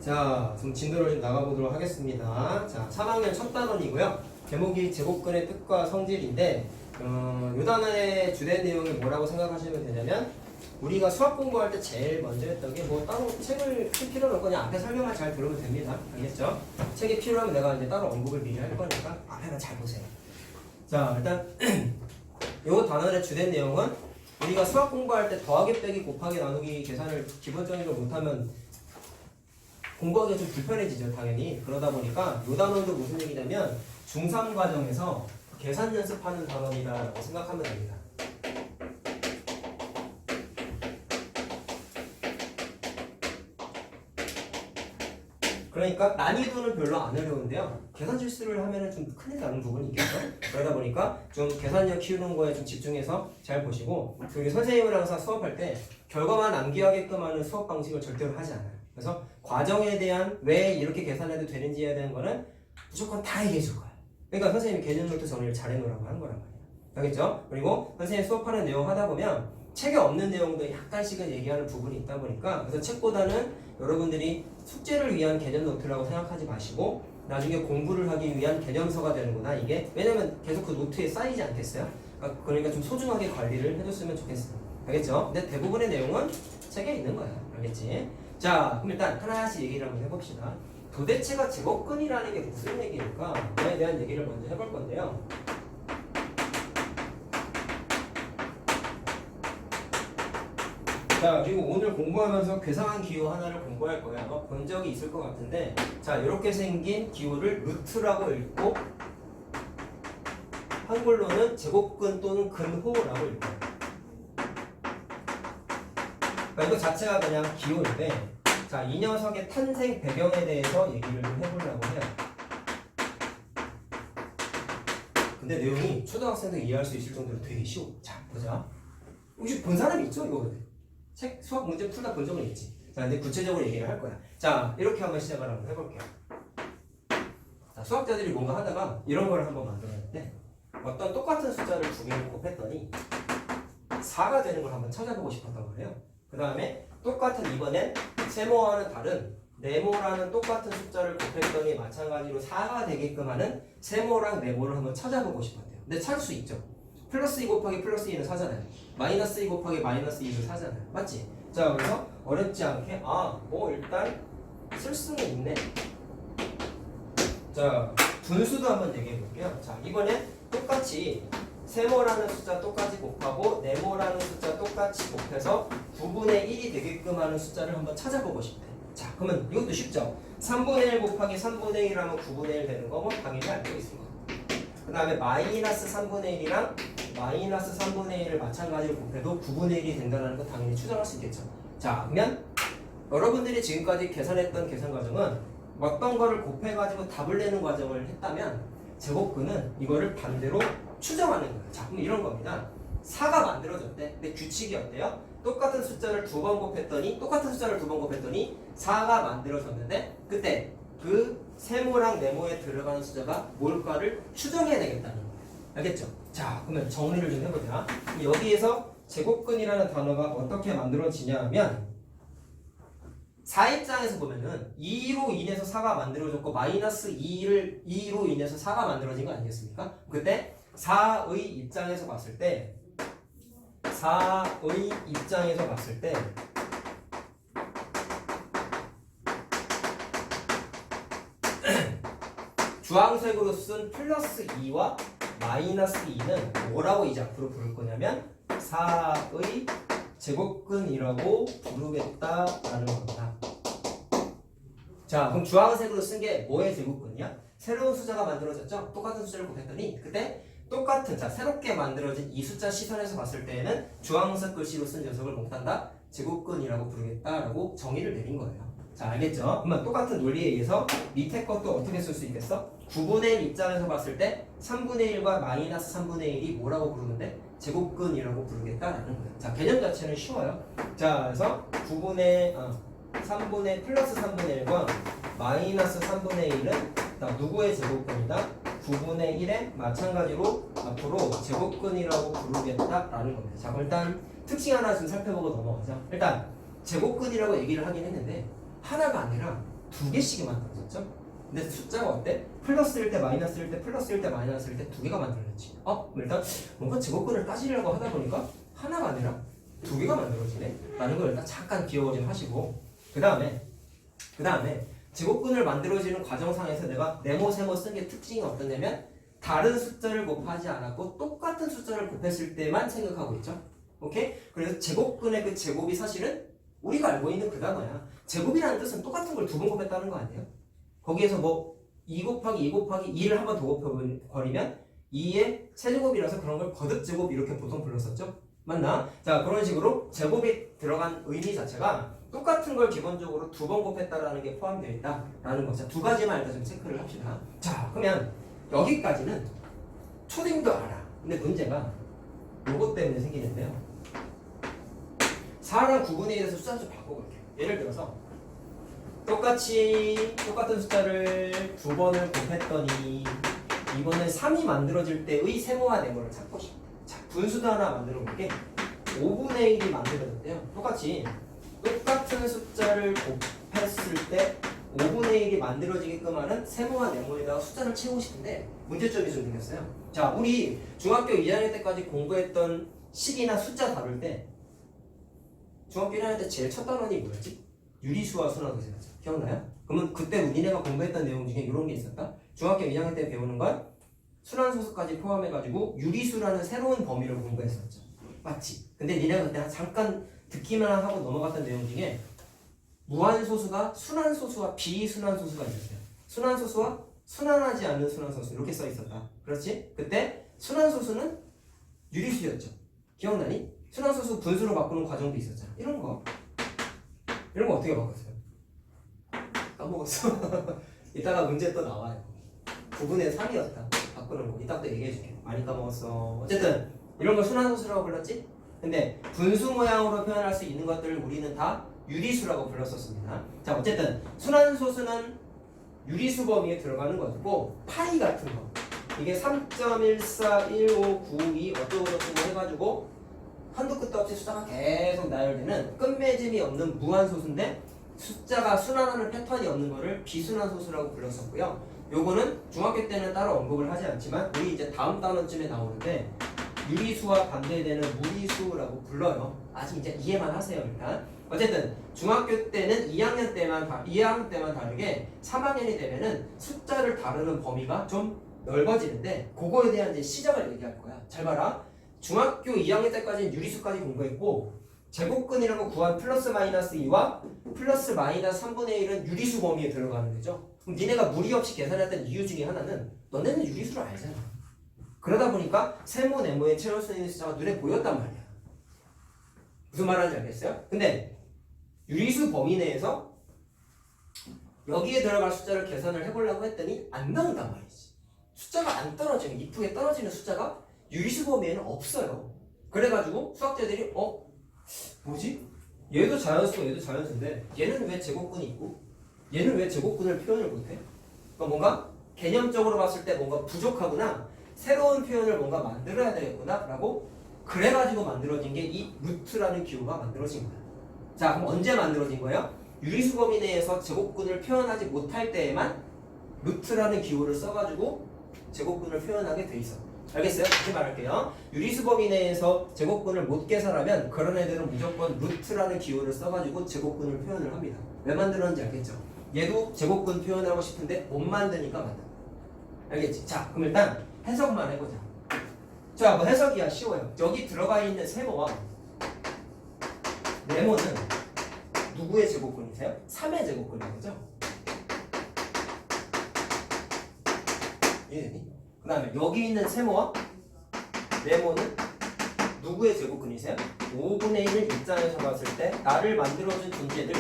자, 좀 진도를 좀 나가보도록 하겠습니다. 자, 3학년 첫 단원이고요. 제목이 제곱근의 뜻과 성질인데, 이 단원의 주된 내용이 뭐라고 생각하시면 되냐면, 우리가 수학 공부할 때 제일 먼저 했던 게 뭐 따로 책을 쓸 필요는 없고 그냥 앞에 설명만 잘 들으면 됩니다. 알겠죠? 책이 필요하면 내가 이제 따로 언급을 미리 할 거니까 앞에만 잘 보세요. 자, 일단 이 단원의 주된 내용은 우리가 수학 공부할 때 더하기 빼기 곱하기 나누기 계산을 기본적으로 못하면 공부하기가 좀 불편해지죠, 당연히. 그러다 보니까 이 단원도 무슨 얘기냐면 중3 과정에서 계산 연습하는 단원이다라고 생각하면 됩니다. 그러니까 난이도는 별로 안 어려운데요. 계산 실수를 하면은 좀 큰일 나는 부분이 있겠죠. 그러다 보니까 좀 계산력 키우는 거에 좀 집중해서 잘 보시고, 그리고 선생님을 항상 수업할 때 결과만 암기하게끔 하는 수업 방식을 절대로 하지 않아요. 그래서 과정에 대한 왜 이렇게 계산해도 되는지에 대한 거는 무조건 다 얘기해 줄 거예요. 그러니까 선생님이 개념 노트 정리를 잘 해놓으라고 하는 거란 말이에요. 알겠죠? 그리고 선생님 수업하는 내용 하다 보면 책에 없는 내용도 약간씩은 얘기하는 부분이 있다 보니까, 그래서 책보다는 여러분들이 숙제를 위한 개념 노트라고 생각하지 마시고 나중에 공부를 하기 위한 개념서가 되는구나 이게. 왜냐면 계속 그 노트에 쌓이지 않겠어요? 그러니까 좀 소중하게 관리를 해줬으면 좋겠어요. 알겠죠? 근데 대부분의 내용은 책에 있는 거야. 알겠지? 자, 그럼 일단 하나씩 얘기를 한번 해봅시다. 도대체가 제곱근이라는 게 무슨 얘기일까? 그에 대한 얘기를 먼저 해볼 건데요. 자, 그리고 오늘 공부하면서 괴상한 기호 하나를 공부할 거야. 본 적이 있을 것 같은데, 자, 이렇게 생긴 기호를 루트라고 읽고 한글로는 제곱근 또는 근호라고 읽어요. 그러니까 이거 자체가 그냥 기호인데, 자, 이 녀석의 탄생 배경에 대해서 얘기를 좀 해보려고 해요. 근데 내용이 초등학생도 이해할 수 있을 정도로 되게 쉬워. 자, 보자. 혹시 본 사람이 있죠? 이거 책 수학 문제 풀다 본 적은 있지. 자, 근데 구체적으로 얘기를 할 거야. 자, 이렇게 한번 시작을 한번 해볼게요. 자, 수학자들이 뭔가 하다가 이런 걸 한번 만들었는데, 어떤 똑같은 숫자를 두 개를 곱했더니 4가 되는 걸 한번 찾아보고 싶었던 거예요. 그 다음에 똑같은 이번엔 세모와는 다른 네모라는 똑같은 숫자를 곱했더니 마찬가지로 4가 되게끔 하는 세모랑 네모를 한번 찾아보고 싶었대요. 근데 찾을 수 있죠. 플러스 2 곱하기 플러스 2는 4잖아요. 마이너스 2 곱하기 마이너스 2는 4잖아요. 맞지? 자, 그래서 어렵지 않게 일단 쓸 수는 있네. 자, 분수도 한번 얘기해 볼게요. 자, 이번엔 똑같이 세모라는 숫자 똑같이 곱하고 네모라는 숫자 똑같이 곱해서 9분의 1이 되게끔 하는 숫자를 한번 찾아보고 싶대. 자, 그러면 이것도 쉽죠? 3분의 1 곱하기 3분의 1 하면 9분의 1 되는 거 뭐 당연히 알고 있습니다. 그 다음에 마이너스 3분의 1이랑 마이너스 3분의 1을 마찬가지로 곱해도 9분의 1이 된다는 거 당연히 추정할 수 있겠죠. 자, 그러면 여러분들이 지금까지 계산했던 계산 과정은 어떤 거를 곱해가지고 답을 내는 과정을 했다면, 제곱근은 이거를 반대로 추정하는 거예요. 자, 그럼 이런 겁니다. 4가 만들어졌대. 근데 규칙이 어때요? 똑같은 숫자를 두 번 곱했더니 4가 만들어졌는데, 그때 그 세모랑 네모에 들어가는 숫자가 뭘까를 추정해야 되겠다는 거예요. 알겠죠? 자, 그러면 정리를 좀 해보자. 여기에서 제곱근이라는 단어가 어떻게 만들어지냐 하면, 4 입장에서 보면은 2로 인해서 4가 만들어졌고 마이너스 2로 인해서 4가 만들어진 거 아니겠습니까? 그때 4의 입장에서 봤을 때 주황색으로 쓴 플러스 2와 마이너스 2는 뭐라고 이제 앞으로 부를 거냐면 4의 제곱근이라고 부르겠다라는 겁니다. 자, 그럼 주황색으로 쓴 게 뭐의 제곱근이야? 새로운 숫자가 만들어졌죠? 똑같은 숫자를 곱했더니 그때 똑같은, 자, 새롭게 만들어진 이 숫자 시선에서 봤을 때에는 주황색 글씨로 쓴 녀석을 못한다? 제곱근이라고 부르겠다라고 정의를 내린 거예요. 자, 알겠죠? 그러면 똑같은 논리에 의해서 밑에 것도 어떻게 쓸 수 있겠어? 9분의 1 입장에서 봤을 때 3분의 1과 마이너스 3분의 1이 뭐라고 부르는데? 제곱근이라고 부르겠다라는 거예요. 자, 개념 자체는 쉬워요. 자, 그래서 3분의 플러스 3분의 1과 마이너스 3분의 1은 누구의 제곱근이다? 9분의 1에 마찬가지로 앞으로 제곱근이라고 부르겠다라는 겁니다. 자, 그럼 일단 특징 하나 좀 살펴보고 넘어가자. 일단 제곱근이라고 얘기를 하긴 했는데 하나가 아니라 두 개씩이 만들어졌죠. 근데 숫자가 어때? 플러스일 때 마이너스일 때 플러스일 때 마이너스일 때 두 개가 만들어졌지. 일단 뭔가 제곱근을 따지려고 하다 보니까 하나가 아니라 두 개가 만들어지네 라는 걸 일단 잠깐 기억을 좀 하시고, 그 다음에 제곱근을 만들어지는 과정상에서 내가 네모 세모 쓴 게 특징이 어떠냐면 다른 숫자를 곱하지 않았고 똑같은 숫자를 곱했을 때만 생각하고 있죠. 오케이? 그래서 제곱근의 그 제곱이 사실은 우리가 알고 있는 그 단어야. 제곱이라는 뜻은 똑같은 걸 두 번 곱했다는 거 아니에요? 거기에서 뭐 2 곱하기 2 곱하기 2를 한 번 더 곱해버리면 2의 세제곱이라서 그런 걸 거듭제곱 이렇게 보통 불렀었죠? 맞나? 자, 그런 식으로 제곱이 들어간 의미 자체가 똑같은 걸 기본적으로 두 번 곱했다라는 게 포함되어 있다라는 거. 자, 두 가지만 일단 좀 체크를 합시다. 자, 그러면 여기까지는 초딩도 알아. 근데 문제가 요것 때문에 생기는데요. 4랑 9분의 1에서 숫자를 좀 바꿔볼게요. 예를 들어서 똑같은 숫자를 두 번을 곱했더니 이번엔 3이 만들어질 때의 세모와 네모를 찾고 싶다. 자, 분수도 하나 만들어 볼게. 5분의 1이 만들어졌대요. 똑같은 숫자를 곱했을 때 5분의 1이 만들어지게끔 하는 세모와 네모에다가 숫자를 채우고 싶은데 문제점이 좀 생겼어요. 자, 우리 중학교 2학년 때까지 공부했던 식이나 숫자 다룰 때 중학교 1학년 때 제일 첫 단원이 뭐였지? 유리수와 순환수였죠. 기억나요? 그러면 그때 우리네가 공부했던 내용 중에 이런 게 있었다? 중학교 2학년 때 배우는 건 순환소수까지 포함해가지고 유리수라는 새로운 범위를 공부했었죠. 맞지? 근데 니네가 그때 잠깐 듣기만 하고 넘어갔던 내용 중에 무한소수가 순환소수와 비순환소수가 있었어요. 순환소수와 순환하지 않는 순환소수 이렇게 써 있었다. 그렇지? 그때 순환소수는 유리수였죠. 기억나니? 순환소수 분수로 바꾸는 과정도 있었잖아. 이런 거 어떻게 바꿨어요? 까먹었어. 이따가 문제 또 나와요. 9분의 3이었다. 바꾸는 거. 이따 또 얘기해줄게. 많이 까먹었어. 어쨌든 이런 걸 순환소수라고 불렀지? 근데 분수 모양으로 표현할 수 있는 것들을 우리는 다 유리수라고 불렀었습니다. 자, 어쨌든 순환소수는 유리수 범위에 들어가는 것이고 파이 같은 거 이게 3.141592 어쩌고저쩌고 해가지고 한도 끝도 없이 숫자가 계속 나열되는 끝맺음이 없는 무한소수인데 숫자가 순환하는 패턴이 없는 거를 비순환소수라고 불렀었고요. 요거는 중학교 때는 따로 언급을 하지 않지만 우리 이제 다음 단원쯤에 나오는데 유리수와 반대되는 무리수라고 불러요. 아직 이제 이해만 하세요. 일단 어쨌든 중학교 때는 2학년 때만 다르게 3학년이 되면은 숫자를 다루는 범위가 좀 넓어지는데 그거에 대한 이제 시작을 얘기할 거야. 잘 봐라. 중학교 2학년 때까지는 유리수까지 공부했고 제곱근이라고 구한 플러스 마이너스 2와 플러스 마이너스 3분의 1은 유리수 범위에 들어가는 거죠. 그럼 니네가 무리 없이 계산했던 이유 중에 하나는 너네는 유리수를 알잖아. 그러다 보니까 세모 네모에 채울 수 있는 숫자가 눈에 보였단 말이야. 무슨 말하는지 알겠어요? 근데 유리수 범위 내에서 여기에 들어갈 숫자를 계산을 해보려고 했더니 안 나온단 말이지. 숫자가 안 떨어지는, 이쁘게 떨어지는 숫자가 유리수 범위에는 없어요. 그래가지고 수학자들이 뭐지? 얘도 자연수고 얘도 자연수인데 얘는 왜 제곱근이 있고 얘는 왜 제곱근을 표현을 못해? 그러니까 뭔가 개념적으로 봤을 때 뭔가 부족하구나, 새로운 표현을 뭔가 만들어야 되겠구나 라고 그래가지고 만들어진 게 이 루트라는 기호가 만들어진 거야. 자, 그럼 언제 만들어진 거예요? 유리수 범위 내에서 제곱근을 표현하지 못할 때에만 루트라는 기호를 써가지고 제곱근을 표현하게 돼 있어. 알겠어요? 다시 말할게요. 유리수 범위 내에서 제곱근을 못 계산하면 그런 애들은 무조건 루트라는 기호를 써가지고 제곱근을 표현을 합니다. 왜 만들었는지 알겠죠? 얘도 제곱근 표현하고 싶은데 못 만드니까 만든다. 알겠지? 자, 그럼 일단 해석만 해보자. 자, 뭐 해석이야 쉬워요. 여기 들어가 있는 세모와 네모는 누구의 제곱근이세요? 3의 제곱근인 거죠? 이해되니? 그 다음에 여기 있는 세모와 네모는 누구의 제곱근이세요? 5분의 1을 입장에서 봤을 때 나를 만들어준 존재들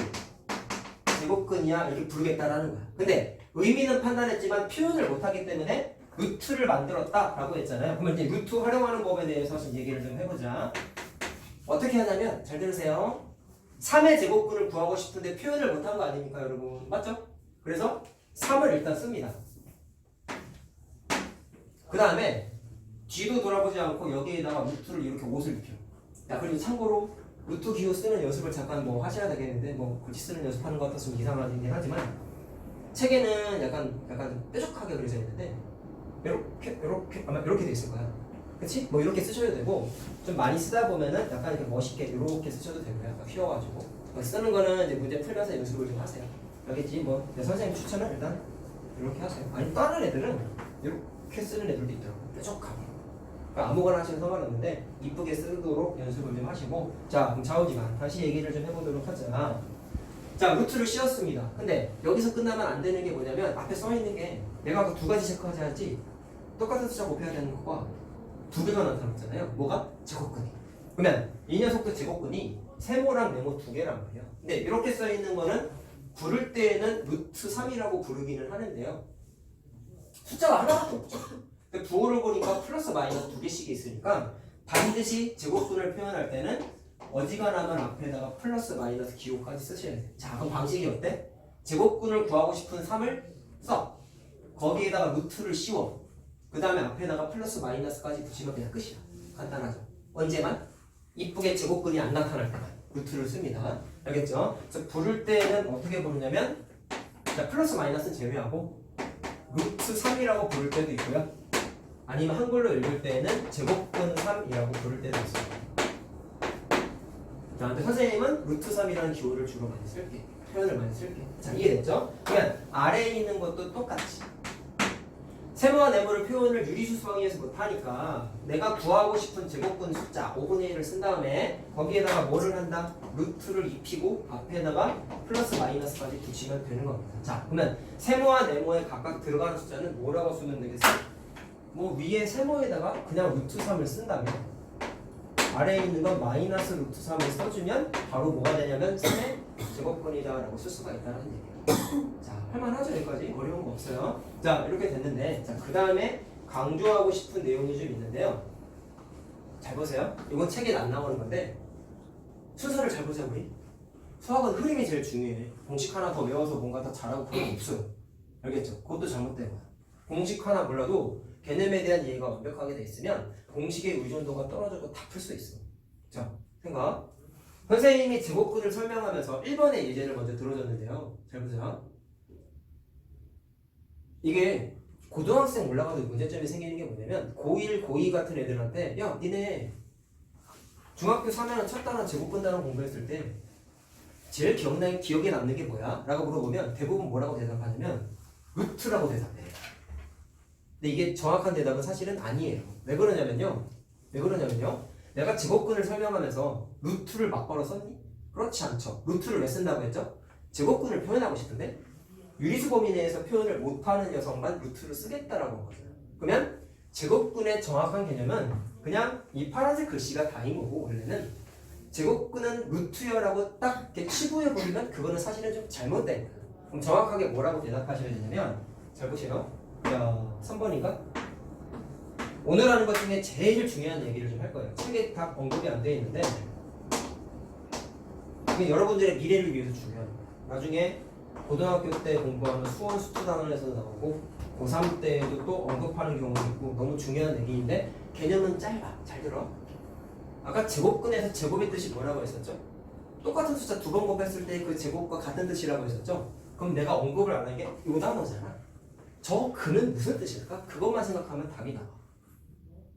제곱근이야 이렇게 부르겠다라는 거야. 근데 의미는 판단했지만 표현을 못하기 때문에 루트를 만들었다라고 했잖아요. 그러면 이제 루트 활용하는 법에 대해서 좀 얘기를 좀 해보자. 어떻게 하냐면 잘 들으세요. 3의 제곱근을 구하고 싶은데 표현을 못한 거 아닙니까 여러분? 맞죠? 그래서 3을 일단 씁니다. 그 다음에 뒤도 돌아보지 않고 여기에다가 루트를 이렇게 옷을 입혀. 야, 그리고 참고로 루트 기호 쓰는 연습을 잠깐 뭐 하셔야 되겠는데 뭐 굳이 쓰는 연습하는 것 같아서 좀 이상하긴 하지만 책에는 약간 뾰족하게 그려져 있는데 이렇게 아마 이렇게 돼 있을 거야. 그렇지? 뭐 이렇게 쓰셔도 되고 좀 많이 쓰다 보면은 약간 이렇게 멋있게 이렇게 쓰셔도 되고요. 약간 휘어가지고 뭐 쓰는 거는 이제 문제 풀면서 연습을 좀 하세요. 알겠지? 뭐 선생님 추천은 일단 이렇게 하세요. 아니 다른 애들은 이렇게 쓰는 애들도 있더라고. 뾰족하게. 그러니까 아무거나 하시면 상관없는데 이쁘게 쓰도록 연습을 좀 하시고 자 그럼 좌우지만 다시 얘기를 좀 해보도록 하자. 자 루트를 씌웠습니다. 근데 여기서 끝나면 안 되는 게 뭐냐면 앞에 써 있는 게 내가 아까 두 가지 체크하자지 똑같은 숫자 곱해야 되는 거가 두 개가 나타났잖아요. 뭐가? 제곱근이. 그러면 이 녀석도 제곱근이 세모랑 네모 두 개란 말이에요. 근데 이렇게 써 있는 거는 부를 때에는 루트 3이라고 부르기는 하는데요. 숫자가 하나밖에 없죠. 근데 부호를 보니까 플러스 마이너스 두 개씩 있으니까 반드시 제곱근을 표현할 때는 어지간하면 앞에다가 플러스 마이너스 기호까지 쓰셔야 돼요. 자 그럼 방식이 어때? 제곱근을 구하고 싶은 3을 써. 거기에다가 루트를 씌워. 그 다음에 앞에다가 플러스 마이너스까지 붙이면 그냥 끝이야. 간단하죠. 언제만? 이쁘게 제곱근이 안 나타날 때만 루트를 씁니다. 알겠죠? 그래서 부를 때는 어떻게 부르냐면 자 플러스 마이너스는 제외하고 루트 3이라고 부를 때도 있고요. 아니면 한글로 읽을 때는 제곱근 3이라고 부를 때도 있어요. 자, 근데 선생님은 루트 3이라는 기호를 주로 많이 쓸게. 표현을 많이 쓸게. 자, 이해됐죠? 그러면 아래에 있는 것도 똑같이. 세모와 네모를 표현을 유리수 수학에서 못하니까 내가 구하고 싶은 제곱근 숫자 5분의 1을 쓴 다음에 거기에다가 뭐를 한다? 루트를 입히고 앞에다가 플러스 마이너스까지 붙이면 되는 겁니다. 자, 그러면 세모와 네모에 각각 들어가는 숫자는 뭐라고 쓰면 되겠어? 뭐 위에 세모에다가 그냥 루트 3을 쓴다면 아래에 있는 건 마이너스 루트 3을 써주면 바로 뭐가 되냐면 3의 제곱근이다 라고 쓸 수가 있다는 얘기예요. 자, 할만하죠? 여기까지? 어려운 거 없어요. 자, 이렇게 됐는데 자, 그 다음에 강조하고 싶은 내용이 좀 있는데요. 잘 보세요. 이건 책에 안 나오는 건데 순서를 잘 보자 우리. 수학은 흐름이 제일 중요해. 공식 하나 더 외워서 뭔가 더 잘하고 그런 거 없어요. 알겠죠? 그것도 잘못된 거야. 공식 하나 몰라도 개념에 대한 이해가 완벽하게 돼 있으면 공식의 의존도가 떨어져도 다 풀 수 있어. 자, 생각. 선생님이 제곱근을 설명하면서 1번의 예제를 먼저 들어줬는데요. 잘 보세요. 이게 고등학생 올라가도 문제점이 생기는 게 뭐냐면 고1, 고2 같은 애들한테 야, 니네 중학교 3학년 첫 단원 제곱근 단원 공부했을 때 제일 기억에 남는 게 뭐야? 라고 물어보면 대부분 뭐라고 대답하냐면 루트라고 대답해요. 근데 이게 정확한 대답은 사실은 아니에요. 왜 그러냐면요. 내가 제곱근을 설명하면서 루트를 맞벌어 썼니? 그렇지 않죠. 루트를 왜 쓴다고 했죠? 제곱근을 표현하고 싶은데 유리수 범위 내에서 표현을 못하는 녀석만 루트를 쓰겠다라고 한 거잖아요. 그러면 제곱근의 정확한 개념은 그냥 이 파란색 글씨가 다인 거고 원래는 제곱근은 루트여라고 딱 이렇게 치부해 버리면 그거는 사실은 좀 잘못된 거예요. 그럼 정확하게 뭐라고 대답하셔야 되냐면 잘 보세요. 자, 3번인가? 오늘 하는 것 중에 제일 중요한 얘기를 좀 할 거예요. 책에 다 언급이 안 돼 있는데 이게 여러분들의 미래를 위해서 중요한 거예요. 나중에 고등학교 때 공부하는 수원 수투단원에서도 나오고 고3 때에도 또 언급하는 경우도 있고 너무 중요한 얘기인데 개념은 짧아. 잘 들어. 아까 제곱근에서 제곱의 뜻이 뭐라고 했었죠? 똑같은 숫자 두 번 곱했을 때 그 제곱과 같은 뜻이라고 했었죠? 그럼 내가 언급을 안 한 게 요 단어잖아. 저 근은 무슨 뜻일까? 그것만 생각하면 답이 나와.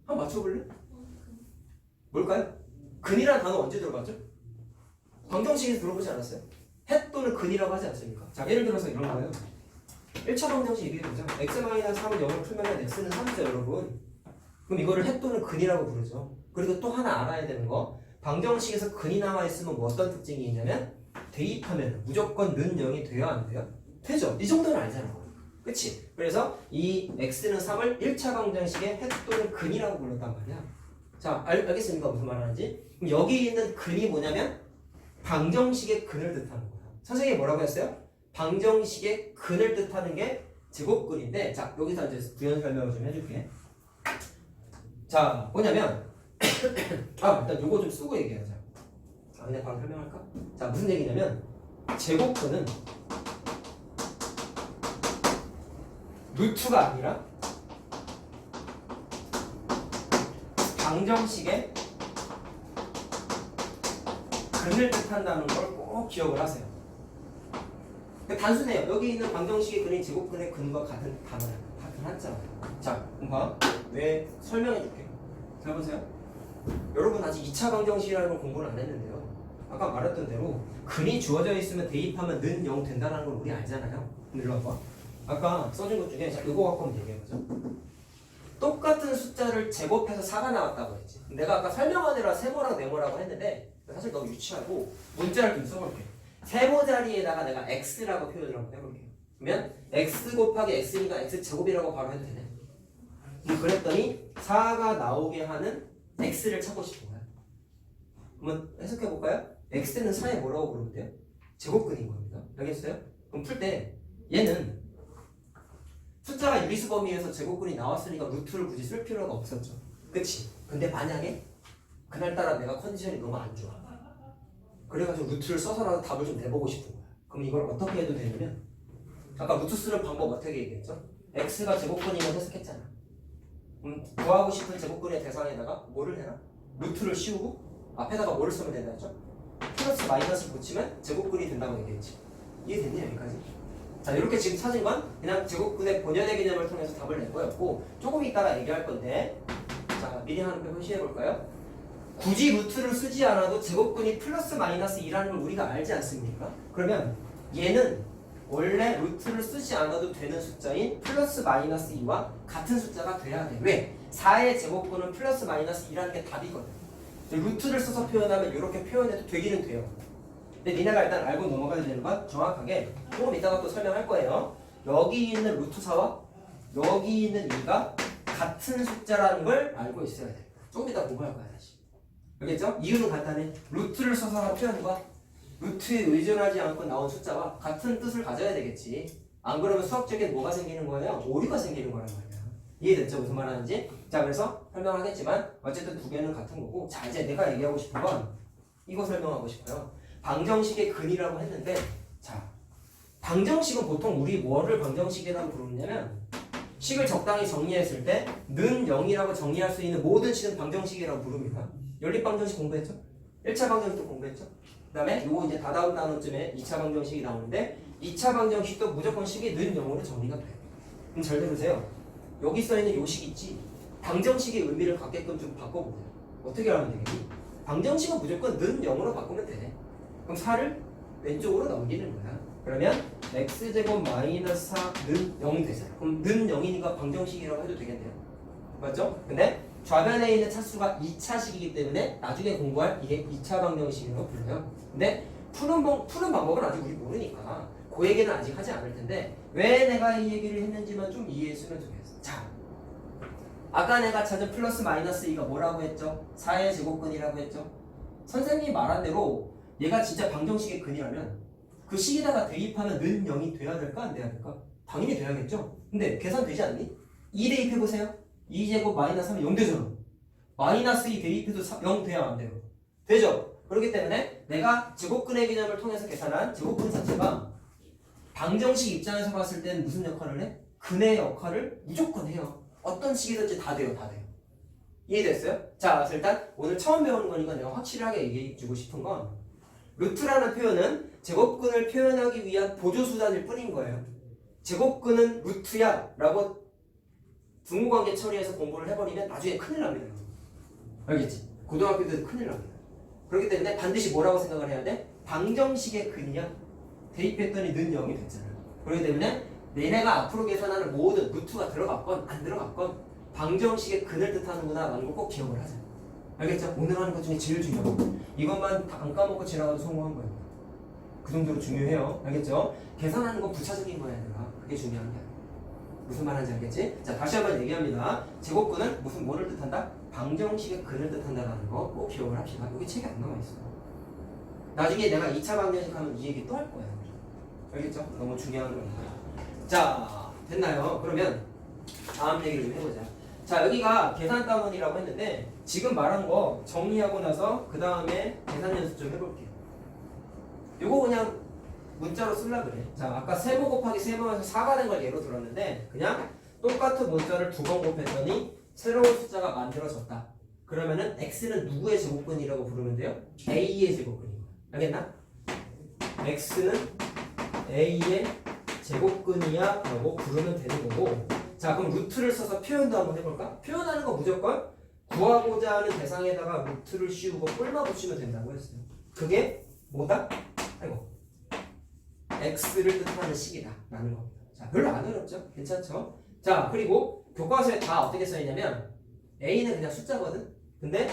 한번 맞춰볼래? 뭘까요? 근이라는 단어 언제 들어봤죠? 방정식에서 들어보지 않았어요? 해 또는 근이라고 하지 않습니까? 자, 예를 들어서 이런 거예요. 1차 방정식 얘기해보자. x-3은 0을 풀면 x는 3이죠, 여러분. 그럼 이거를 해 또는 근이라고 부르죠. 그리고 또 하나 알아야 되는 거. 방정식에서 근이 나와 있으면 뭐 어떤 특징이 있냐면 대입하면 무조건 는 0이 돼야 안 돼요? 되죠? 이 정도는 알잖아. 그치? 그래서 이 x는 3을 1차 방정식의 해 또는 근이라고 불렀단 말이야. 자, 알겠습니까? 무슨 말 하는지? 그럼 여기 있는 근이 뭐냐면 방정식의 근을 뜻하는 거야. 선생님이 뭐라고 했어요? 방정식의 근을 뜻하는 게 제곱근인데 자, 여기서 이제 부연 설명을 좀 해줄게. 자, 뭐냐면 일단 요거 좀 쓰고 얘기하자. 그냥 바로 설명할까? 자, 무슨 얘기냐면 제곱근은 루트가 아니라 방정식의 근을 뜻한다는 걸 꼭 기억을 하세요. 단순해요. 여기 있는 방정식의 근이 제곱근의 근과 같은 단어예요. 같은 한자예요. 자, 그럼 봐. 왜 설명해 줄게. 잘 보세요. 여러분 아직 2차 방정식이라는 걸 공부를 안 했는데요. 아까 말했던 대로 근이 주어져 있으면 대입하면 는 0 된다는 걸 우리 알잖아요. 일로 와봐. 아까 써준 것 중에 자, 이거 갖고 한번 얘기해보자. 똑같은 숫자를 제곱해서 4가 나왔다고 했지. 내가 아까 설명하느라 세모랑 네모라고 했는데 사실 너무 유치하고 문자를 좀 써볼게. 세모 자리에다가 내가 x라고 표현을 한번 해볼게요. 그러면 x 곱하기 x니까 x제곱이라고 바로 해도 되네. 그랬더니 4가 나오게 하는 x를 찾고 싶은 거야. 그러면 해석해볼까요? x는 4에 뭐라고 부르면 돼요? 제곱근인 겁니다. 알겠어요? 그럼 풀 때 얘는 숫자가 유리수 범위에서 제곱근이 나왔으니까 루트를 굳이 쓸 필요가 없었죠. 그치? 근데 만약에 그날따라 내가 컨디션이 너무 안 좋아. 그래가지고 루트를 써서라도 답을 좀 내보고 싶은 거야. 그럼 이걸 어떻게 해도 되냐면 아까 루트 쓰는 방법 어떻게 얘기했죠? x가 제곱근이면 해석했잖아. 구하고 싶은 제곱근의 대상에다가 뭐를 해라? 루트를 씌우고 앞에다가 뭐를 쓰면 된다 했죠? 플러스 마이너스를 붙이면 제곱근이 된다고 얘기했지. 이해됐니 여기까지? 자, 이렇게 지금 찾은 건 그냥 제곱근의 본연의 개념을 통해서 답을 낸 거였고 조금 이따가 얘기할 건데 자, 미리 하는 거 표시해 볼까요? 굳이 루트를 쓰지 않아도 제곱근이 플러스 마이너스 2라는 걸 우리가 알지 않습니까? 그러면 얘는 원래 루트를 쓰지 않아도 되는 숫자인 플러스 마이너스 2와 같은 숫자가 돼야 돼. 왜? 4의 제곱근은 플러스 마이너스 2라는 게 답이거든. 루트를 써서 표현하면 이렇게 표현해도 되기는 돼요. 근데 니네가 일단 알고 넘어가야 되는 건 정확하게 조금 이따가 또 설명할 거예요. 여기 있는 루트 4와 여기 있는 2가 같은 숫자라는 걸 알고 있어야 돼. 조금 이따 공부할 거야 다시. 알겠죠? 이유는 간단해. 루트를 써서 한 표현과 루트에 의존하지 않고 나온 숫자와 같은 뜻을 가져야 되겠지. 안 그러면 수학적인 뭐가 생기는 거예요? 오류가 생기는 거란 말이야. 이해됐죠? 무슨 말 하는지? 자, 그래서 설명하겠지만 어쨌든 두 개는 같은 거고 자, 이제 내가 얘기하고 싶은 건 이거 설명하고 싶어요. 방정식의 근이라고 했는데 자, 방정식은 보통 우리 뭐를 방정식이라고 부르냐면 식을 적당히 정리했을 때 는 0이라고 정리할 수 있는 모든 식은 방정식이라고 부릅니다. 연립방정식 공부했죠? 1차 방정식도 공부했죠? 그 다음에 요거 이제 다다음 단원쯤에 2차 방정식이 나오는데 2차 방정식도 무조건 식이 는 0으로 정리가 돼요. 그럼 잘 들으세요. 여기 써있는 요 식 있지? 방정식의 의미를 갖게끔 좀 바꿔보세요. 어떻게 하면 되겠니? 방정식은 무조건 는 0으로 바꾸면 돼. 그럼 4를 왼쪽으로 넘기는 거야. 그러면 x제곱 마이너스 4는 0 되잖아. 그럼 는 0이니까 방정식이라고 해도 되겠네요. 맞죠? 근데 좌변에 있는 차수가 2차식이기 때문에 나중에 공부할 이게 2차 방정식이라고 불러요. 근데 푸는 방법은 아직 우리 모르니까 그 얘기는 아직 하지 않을 텐데 왜 내가 이 얘기를 했는지만 좀 이해했으면 좋겠어. 자, 아까 내가 찾은 플러스 마이너스 2가 뭐라고 했죠? 4의 제곱근이라고 했죠? 선생님이 말한 대로 얘가 진짜 방정식의 근이라면 그 식에다가 대입하면 는 0이 돼야 될까 안 돼야 될까? 당연히 돼야겠죠? 근데 계산되지 않니? 2 대입해보세요. 2제곱 마이너스 하면 0 되잖아. 마이너스 2 대입해도 0 돼야 안 돼요? 되죠? 그렇기 때문에 내가 제곱근의 개념을 통해서 계산한 제곱근 자체가 방정식 입장에서 봤을 때는 무슨 역할을 해? 근의 역할을 무조건 해요. 어떤 식이든지 다 돼요. 다 돼요. 이해됐어요? 자, 일단 오늘 처음 배우는 거니까 내가 확실하게 얘기해주고 싶은 건 루트라는 표현은 제곱근을 표현하기 위한 보조수단일 뿐인 거예요. 제곱근은 루트야 라고 등호관계 처리해서 공부를 해버리면 나중에 큰일 납니다. 알겠지? 고등학교 때도 큰일 납니다. 그렇기 때문에 반드시 뭐라고 생각을 해야 돼? 방정식의 근이야. 대입했더니 는 0이 됐잖아. 그렇기 때문에 얘네가 앞으로 계산하는 모든 루트가 들어갔건 안 들어갔건 방정식의 근을 뜻하는구나 라는 걸 꼭 기억을 하자. 알겠죠? 오늘 하는 것 중에 제일 중요한 거. 이것만 안 까먹고 지나가도 성공한 거예요. 그 정도로 중요해요. 알겠죠? 계산하는 건 부차적인 거야 얘들아. 그게 중요한 거야. 무슨 말하는지 알겠지? 자, 다시 한번 얘기합니다. 제곱근은 무슨 뭐를 뜻한다? 방정식의 근을 뜻한다라는 거 꼭 기억을 합시다. 여기 책에 안 나와 있어요. 나중에 내가 2차 방정식 하면 이 얘기 또 할 거야. 알겠죠? 너무 중요한 거니까. 자, 됐나요? 그러면 다음 얘기를 좀 해보자. 자, 여기가 계산 단원이라고 했는데 지금 말한 거 정리하고 나서 그 다음에 계산 연습 좀 해볼게요. 요거 그냥 문자로 쓰려 그래. 자, 아까 세모 곱하기 세모에서 4가 된 걸 예로 들었는데 그냥 똑같은 문자를 2번 곱했더니 새로운 숫자가 만들어졌다. 그러면은 x는 누구의 제곱근이라고 부르면 돼요? a의 제곱근인 거야. 알겠나? x는 A의 제곱근이야 라고 부르면 되는 거고. 자, 그럼 루트를 써서 표현도 한번 해볼까? 표현하는 거 무조건 구하고자 하는 대상에다가 루트를 씌우고 뿔만 붙이면 된다고 했어요. 그게 뭐다? 아이고, x를 뜻하는 식이다 라는 겁니다. 자, 별로 안 어렵죠? 괜찮죠? 자, 그리고 교과서에 다 어떻게 써있냐면 a는 그냥 숫자거든? 근데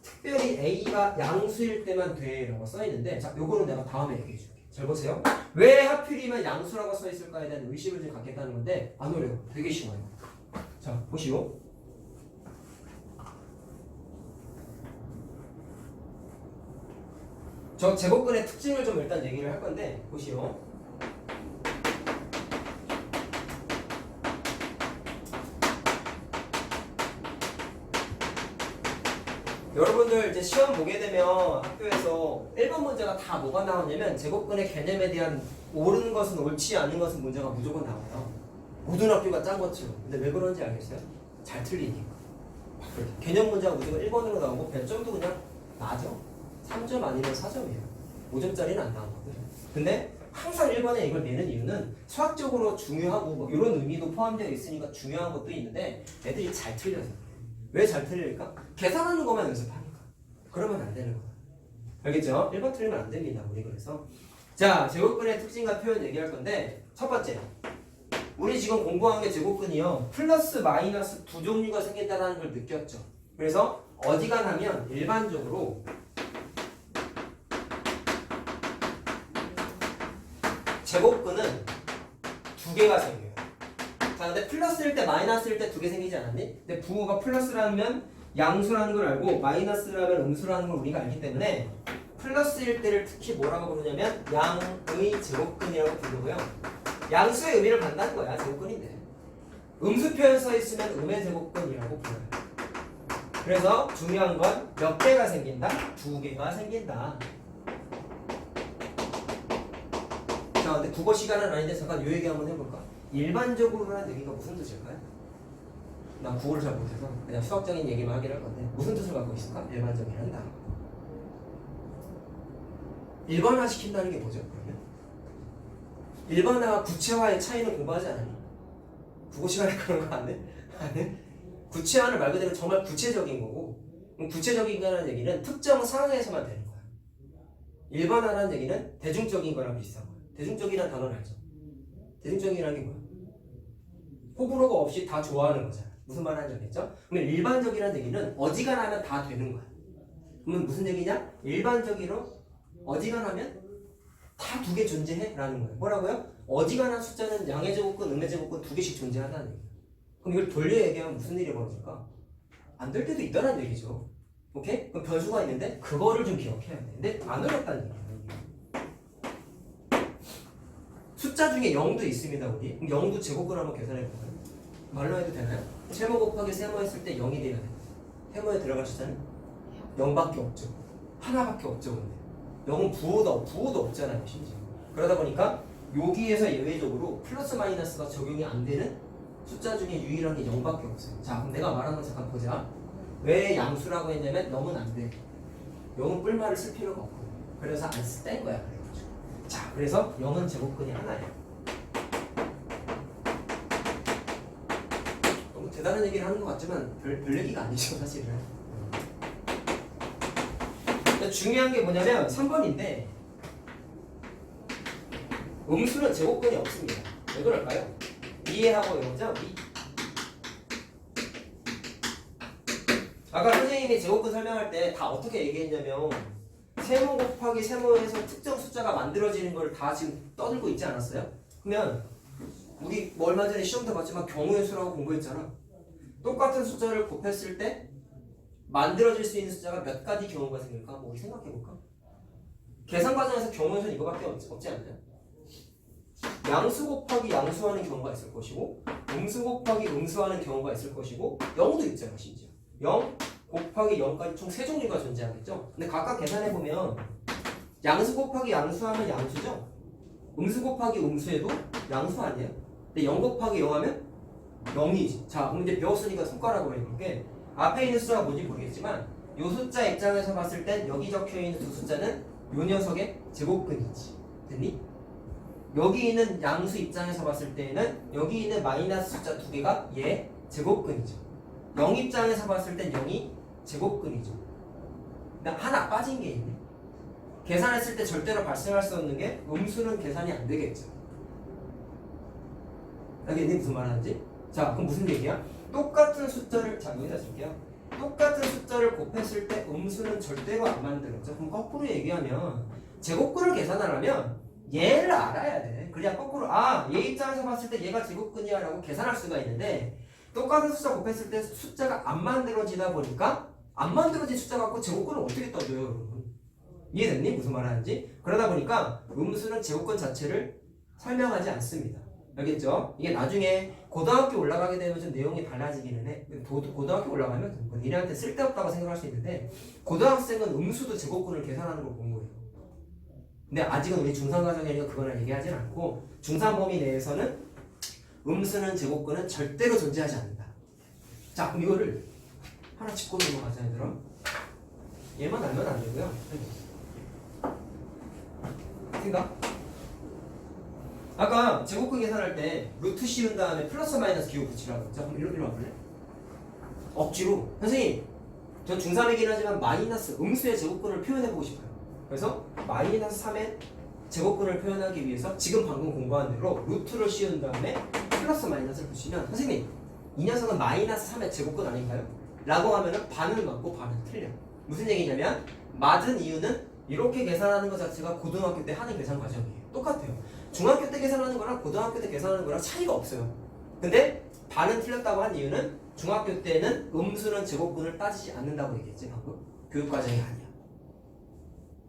특별히 a가 양수일 때만 돼 라고 써있는데, 자, 요거는 내가 다음에 얘기해 줄게. 잘 보세요. 왜 하필이면 양수라고 써있을까에 대한 의심을 좀 갖겠다는 건데 안 어려워. 되게 쉬워요. 자, 보시오. 저 제곱근의 특징을 좀 일단 얘기를 할 건데 보시오. 여러분들 이제 시험 보게 되면 학교에서 1번 문제가 다 뭐가 나오냐면 제곱근의 개념에 대한 옳은 것은 옳지 않은 것은 문제가 무조건 나와요. 모든 학교가 짠 것처럼. 근데 왜 그런지 알겠어요? 잘 틀리니까. 개념 문제가 무조건 1번으로 나오고 배점도 그냥 맞아. 3점 아니면 4점이에요. 5점짜리는 안 나오거든. 근데 항상 1번에 이걸 내는 이유는 수학적으로 중요하고 뭐 이런 의미도 포함되어 있으니까 중요한 것도 있는데 애들이 잘 틀려서. 왜 잘 틀릴까? 계산하는 것만 연습하니까. 그러면 안 되는 거야. 알겠죠? 1번 틀리면 안 됩니다. 우리 그래서. 자, 제곱근의 특징과 표현 얘기할 건데 첫 번째. 우리 지금 공부한 게 제곱근이요. 플러스 마이너스 두 종류가 생긴다는 걸 느꼈죠. 그래서 어지간하면 일반적으로 제곱근은 두 개가 생겨요. 자, 근데 플러스일 때 마이너스일 때 두 개 생기지 않았니? 근데 부호가 플러스라면 양수라는 걸 알고 마이너스라면 음수라는 걸 우리가 알기 때문에 플러스일 때를 특히 뭐라고 부르냐면 양의 제곱근이라고 부르고요. 양수의 의미를 받는 거야. 제곱근인데. 음수 표현 써 있으면 음의 제곱근이라고 불러요. 그래서 중요한 건 몇 개가 생긴다? 두 개가 생긴다. 자, 근데 국어 시간은 아닌데 잠깐 요 얘기 한번 해볼까? 일반적으로라는 얘기가 무슨 뜻일까요? 난 국어를 잘 못해서 그냥 수학적인 얘기만 하긴 할 건데 무슨 뜻을 갖고 있을까? 일반적이라는 단어. 일반화 시킨다는 게 뭐죠? 그러면? 일반화와 구체화의 차이는 공부하지 않았니? 국어 시간에 그런 거 안 해? 안 해? 구체화는 말 그대로 정말 구체적인 거고, 구체적인 거라는 얘기는 특정 상황에서만 되는 거야. 일반화라는 얘기는 대중적인 거랑 비슷한 거야. 대중적이라는 단어는 알죠? 대중적이라는 게 뭐야? 호불호가 없이 다 좋아하는 거잖아. 무슨 말 하는지 알겠죠? 그러면 일반적이라는 얘기는 어지간하면 다 되는 거야. 그러면 무슨 얘기냐? 일반적으로 어지간하면 다 두 개 존재해? 라는 거예요. 뭐라고요? 어지간한 숫자는 양의 제곱근, 음의 제곱근 두 개씩 존재한다는 얘기예요. 그럼 이걸 돌려 얘기하면 무슨 일이 벌어질까? 안 될 때도 있다는 얘기죠. 오케이? 그럼 변수가 있는데 그거를 좀 기억해야 돼. 근데 안 어렵다는 얘기예요. 숫자 중에 0도 있습니다. 우리. 그럼 0도 제곱근 한번 계산해 볼까요? 말로 해도 되나요? 세모 곱하기 세모 했을 때 0이 돼야 돼. 세모에 들어갈 숫자는 0밖에 없죠. 하나밖에 없죠. 근데 0은 부호도 없잖아요. 심지어. 그러다 보니까 여기에서 예외적으로 플러스 마이너스가 적용이 안 되는 숫자 중에 유일한 게 0밖에 없어요. 자, 그럼 내가 말한 거 잠깐 보자. 왜 양수라고 했냐면 0은 안 돼. 0은 뿔말을 쓸 필요가 없고. 그래서 안 뗀 거야. 그래가지고. 자, 그래서 0은 제곱근이 하나예요. 너무 대단한 얘기를 하는 것 같지만 별 얘기가 아니죠, 사실은. 중요한 게 뭐냐면 3번인데 음수는 제곱근이 없습니다. 왜 그럴까요? 이해하고 외우자. 아까 선생님이 제곱근 설명할 때 다 어떻게 얘기했냐면 세모 곱하기 세모에서 특정 숫자가 만들어지는 걸 다 지금 떠들고 있지 않았어요? 그러면 우리 뭐 얼마 전에 시험도 봤지만 경우의 수라고 공부했잖아. 똑같은 숫자를 곱했을 때 만들어질 수 있는 숫자가 몇 가지 경우가 생길까? 뭐 우리 생각해볼까? 계산 과정에서 경우의 수는 이거밖에 없지 않나요? 양수 곱하기 양수하는 경우가 있을 것이고 음수 곱하기 음수하는 경우가 있을 것이고 0도 있잖아. 심지어 0 곱하기 0까지 총 3종류가 존재하겠죠? 근데 각각 계산해보면 양수 곱하기 양수하면 양수죠? 음수 곱하기 음수에도 양수 아니에요? 근데 0 곱하기 0 하면 0이지. 자, 그럼 이제 배웠으니까 손가락으로 해볼게. 앞에 있는 숫자가 뭔지 모르겠지만 이 숫자 입장에서 봤을 땐 여기 적혀있는 두 숫자는 이 녀석의 제곱근이지. 됐니? 여기 있는 양수 입장에서 봤을 때는 여기 있는 마이너스 숫자 두 개가 얘 제곱근이죠. 0 입장에서 봤을 땐 0이 제곱근이죠. 근데 하나 빠진 게 있네. 계산했을 때 절대로 발생할 수 없는 게 음수는 계산이 안 되겠죠. 알겠니? 무슨 말 하는지? 자, 그럼 무슨 얘기야? 똑같은 숫자를, 자, 여기다 쓸게요. 똑같은 숫자를 곱했을 때 음수는 절대로 안 만들어져. 그럼 거꾸로 얘기하면 제곱근을 계산하려면 얘를 알아야 돼. 그래야 거꾸로 얘 입장에서 봤을 때 얘가 제곱근이야 라고 계산할 수가 있는데 똑같은 숫자 곱했을 때 숫자가 안 만들어지다 보니까 안 만들어진 숫자 갖고 제곱근을 어떻게 떠줘요, 여러분? 이해됐니? 무슨 말 하는지? 그러다 보니까 음수는 제곱근 자체를 설명하지 않습니다. 알겠죠? 이게 나중에 고등학교 올라가게 되면 좀 내용이 달라지기는 해. 고등학교 올라가면 뭐 니네한테 쓸데없다고 생각할 수 있는데 고등학생은 음수도 제곱근을 계산하는 걸 본 거예요. 근데 아직은 우리 중3 과정이니까 그거는 얘기하진 않고 중3 범위 내에서는 음수는 제곱근은 절대로 존재하지 않는다. 자, 그럼 이거를 하나 짚고 넘어가자, 얘들아. 얘만 알면 안 되고요. 생각? 아까 제곱근 계산할 때 루트 씌운 다음에 플러스 마이너스 기호 붙이라고 했죠? 그럼 이리로 와볼래? 억지로 선생님 전 중3이긴 하지만 마이너스 음수의 제곱근을 표현해보고 싶어요. 그래서 마이너스 3의 제곱근을 표현하기 위해서 지금 방금 공부한 대로 루트를 씌운 다음에 플러스 마이너스를 붙이면 선생님 이 녀석은 마이너스 3의 제곱근 아닌가요? 라고 하면은 반은 맞고 반은 틀려. 무슨 얘기냐면 맞은 이유는 이렇게 계산하는 것 자체가 고등학교 때 하는 계산 과정이에요. 똑같아요. 중학교 때 계산하는 거랑 고등학교 때 계산하는 거랑 차이가 없어요. 근데 반은 틀렸다고 한 이유는 중학교 때는 음수는 제곱근을 따지지 않는다고 얘기했지 방금. 교육과정이 아니야.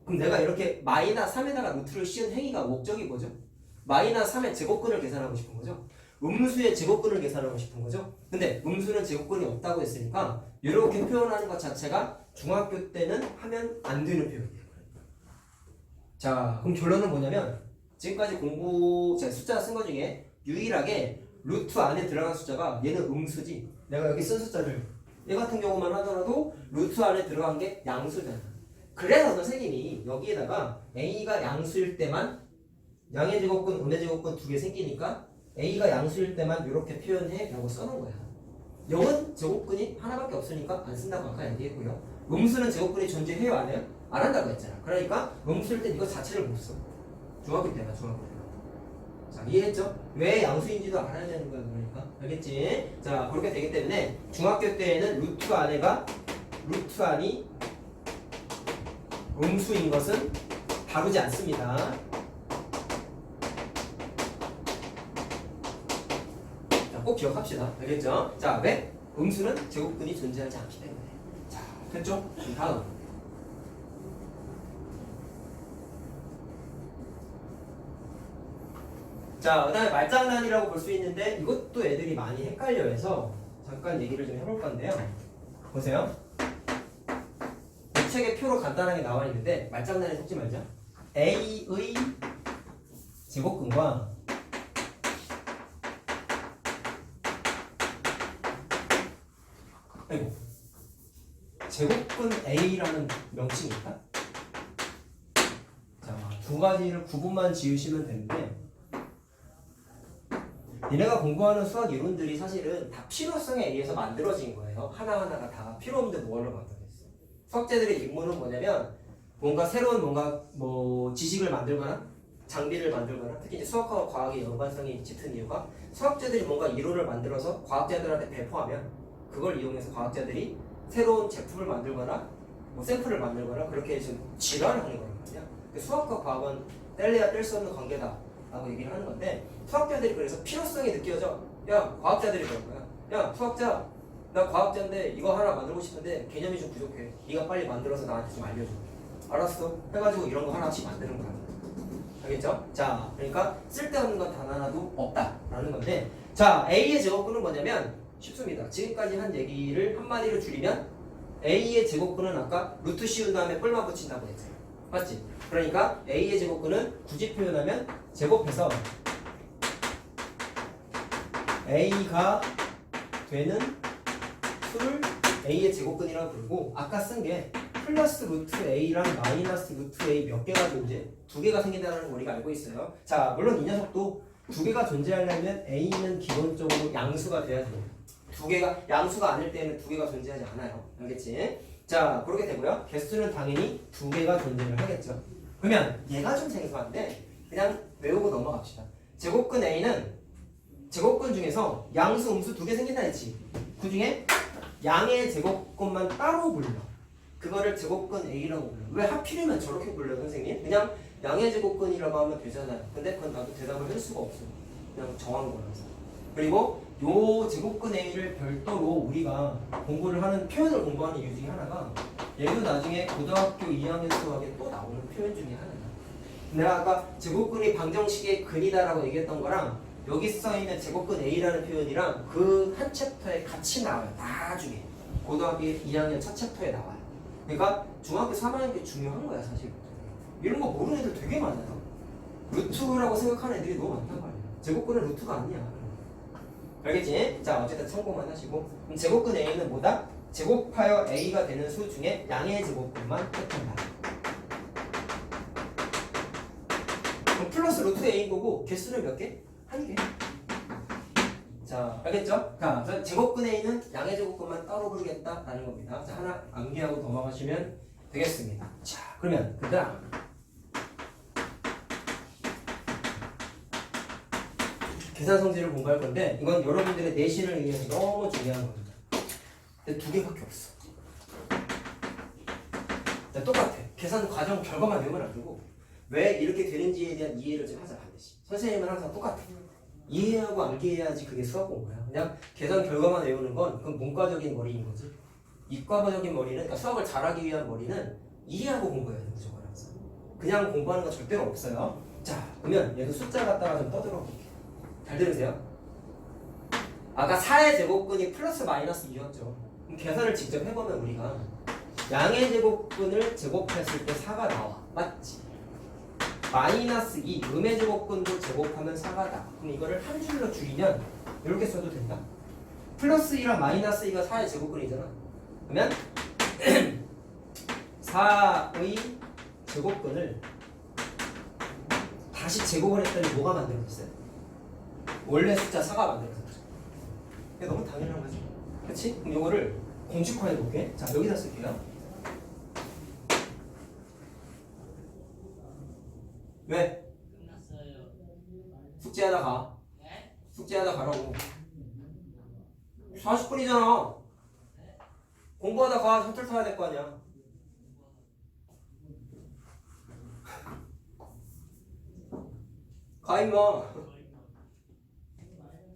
그럼 내가 이렇게 마이너스 3에다가 루트를 씌운 행위가 목적이 뭐죠? 마이너스 3의 제곱근을 계산하고 싶은 거죠. 음수의 제곱근을 계산하고 싶은 거죠. 근데 음수는 제곱근이 없다고 했으니까 이렇게 표현하는 것 자체가 중학교 때는 하면 안 되는 표현이에요. 자, 그럼 결론은 뭐냐면 지금까지 제가 숫자 쓴 거 중에 유일하게 루트 안에 들어간 숫자가 얘는 음수지. 내가 여기 쓴 숫자를 얘 같은 경우만 하더라도 루트 안에 들어간 게 양수잖아. 그래서 선생님이 여기에다가 A가 양수일 때만 양의 제곱근, 음의 제곱근 두 개 생기니까 A가 양수일 때만 이렇게 표현해 라고 써놓은 거야. 0은 제곱근이 하나밖에 없으니까 안 쓴다고 아까 얘기했고요. 음수는 제곱근이 존재해요 안 해요? 안 한다고 했잖아. 그러니까 음수일 땐 이거 자체를 못 써. 중학교 때만. 자, 이해했죠? 왜 양수인지도 알아야 되는 거야. 그러니까 알겠지? 자, 그렇게 되기 때문에 중학교 때에는 루트 안이 음수인 것은 다루지 않습니다. 자, 꼭 기억합시다. 알겠죠? 자, 왜? 음수는 제곱근이 존재하지 않기 때문에. 자, 됐죠? 다음. 자, 그 다음에 말장난이라고 볼 수 있는데 이것도 애들이 많이 헷갈려해서 잠깐 얘기를 좀 해볼 건데요. 보세요. 이 책에 표로 간단하게 나와 있는데 말장난에 속지 말자. A의 제곱근과 제곱근 A라는 명칭이 있다. 자, 두 가지를 구분만 지으시면 되는데 니네가 공부하는 수학 이론들이 사실은 다 필요성에 의해서 만들어진 거예요. 하나하나가 다 필요 없는데 뭐하러 만들어졌어. 수학자들의 임무는 뭐냐면 뭔가 새로운 지식을 만들거나 장비를 만들거나 특히 이제 수학과 과학의 연관성이 짙은 이유가 수학자들이 뭔가 이론을 만들어서 과학자들한테 배포하면 그걸 이용해서 과학자들이 새로운 제품을 만들거나 샘플을 만들거나 그렇게 좀 지랄을 하는 거란 말이야. 수학과 과학은 뗄래야 뗄 수 없는 관계다 라고 얘기를 하는 건데 수학자들이 그래서 필요성이 느껴져. 야, 과학자들이 그런 거야. 야, 수학자, 나 과학자인데 이거 하나 만들고 싶은데 개념이 좀 부족해. 네가 빨리 만들어서 나한테 좀 알려줘. 알았어. 해가지고 이런 거 하나씩 만드는 거야. 알겠죠? 자, 그러니까 쓸데없는 건 단 하나도 없다라는 건데, 자, A의 제곱근은 뭐냐면 쉽습니다. 지금까지 한 얘기를 한마디로 줄이면 A의 제곱근은 아까 루트 씌운 다음에 뿔만 붙인다고 했어요. 맞지? 그러니까 A의 제곱근은 굳이 표현하면 제곱해서 A가 되는 수를 A의 제곱근이라고 부르고 아까 쓴 게 플러스 루트 a랑 마이너스 루트 a 몇 개가 존재? 두 개가 생긴다는 걸 우리가 알고 있어요. 자, 물론 이 녀석도 두 개가 존재하려면 a는 기본적으로 양수가 돼야 돼요. 두 개가 양수가 아닐 때는 두 개가 존재하지 않아요. 알겠지? 자, 그렇게 되고요. 개수는 당연히 두 개가 존재를 하겠죠. 그러면 얘가 좀 생소한데 그냥 외우고 넘어갑시다. 제곱근 a는 제곱근 중에서 양수, 음수 두 개 생긴다 했지. 그 중에 양의 제곱근만 따로 불러. 그거를 제곱근 a라고 불러. 왜 하필이면 저렇게 불러요, 선생님? 그냥 양의 제곱근이라고 하면 되잖아요. 근데 그건 나도 대답을 할 수가 없어요. 그냥 정한 거라서. 그리고 요 제곱근 a를 별도로 우리가 공부를 하는 표현을 공부하는 이유 중에 하나가 얘도 나중에 고등학교 2학년 수학에 또 나오는 표현 중에 하나야. 내가 아까 제곱근이 방정식의 근이다라고 얘기했던 거랑 여기 써있는 제곱근 a라는 표현이랑 그 한 챕터에 같이 나와요. 나중에 고등학교 2학년 첫 챕터에 나와요. 그러니까 중학교 3학년 게 중요한 거야 사실. 이런 거 모르는 애들 되게 많아요. 루트라고 생각하는 애들이 너무 많단 말이야. 제곱근은 루트가 아니야. 알겠지? 자, 어쨌든 참고만 하시고. 그럼 제곱근 a는 뭐다? 제곱하여 a가 되는 수 중에 양의 제곱근만 택한다. 그럼 플러스 루트 a인 거고 개수는 몇 개? 한 개. 자, 알겠죠? 자, 그래서 제곱근 a는 양의 제곱근만 따로 부르겠다라는 겁니다. 자, 하나 암기하고 넘어가시면 되겠습니다. 자, 그러면 그 다음 계산 성질을 공부할 건데 이건 여러분들의 내신을 위해서 너무 중요한 겁니다. 근데 두 개밖에 없어. 자, 똑같아. 계산 과정 결과만 외우면 안 되고 왜 이렇게 되는지에 대한 이해를 좀 하자 반드시. 선생님은 항상 똑같아. 이해하고 암기해야지 그게 수학 공부야. 그냥 계산 결과만 외우는 건 그건 문과적인 머리인 거지. 이과적인 머리는, 그러니까 수학을 잘하기 위한 머리는 이해하고 공부해야 돼 무조건 항상. 그냥 공부하는 거 절대로 없어요. 자, 그러면 얘도 숫자 갖다가 좀 떠들어 볼게. 잘 들으세요. 아까 4의 제곱근이 플러스 마이너스 2였죠. 그럼 계산을 직접 해보면 우리가 양의 제곱근을 제곱했을 때 4가 나와. 맞지? 마이너스 2, 음의 제곱근도 제곱하면 4가 나와. 그럼 이거를 한 줄로 줄이면 이렇게 써도 된다. 플러스 2랑 마이너스 2가 4의 제곱근이잖아. 그러면 4의 제곱근을 다시 제곱을 했더니 뭐가 만들어졌어요? 원래 숫자 4가 만들어졌죠. 이게 너무 당연한 거지. 그렇지? 그럼 이거를 공식화해 볼게. 자, 여기다 쓸게요. 왜? 끝났어요. 숙제하다 가. 네? 숙제하다 가라고. 40분이잖아. 공부하다 가. 셔틀 타야 될 거 아니야. 가 임마.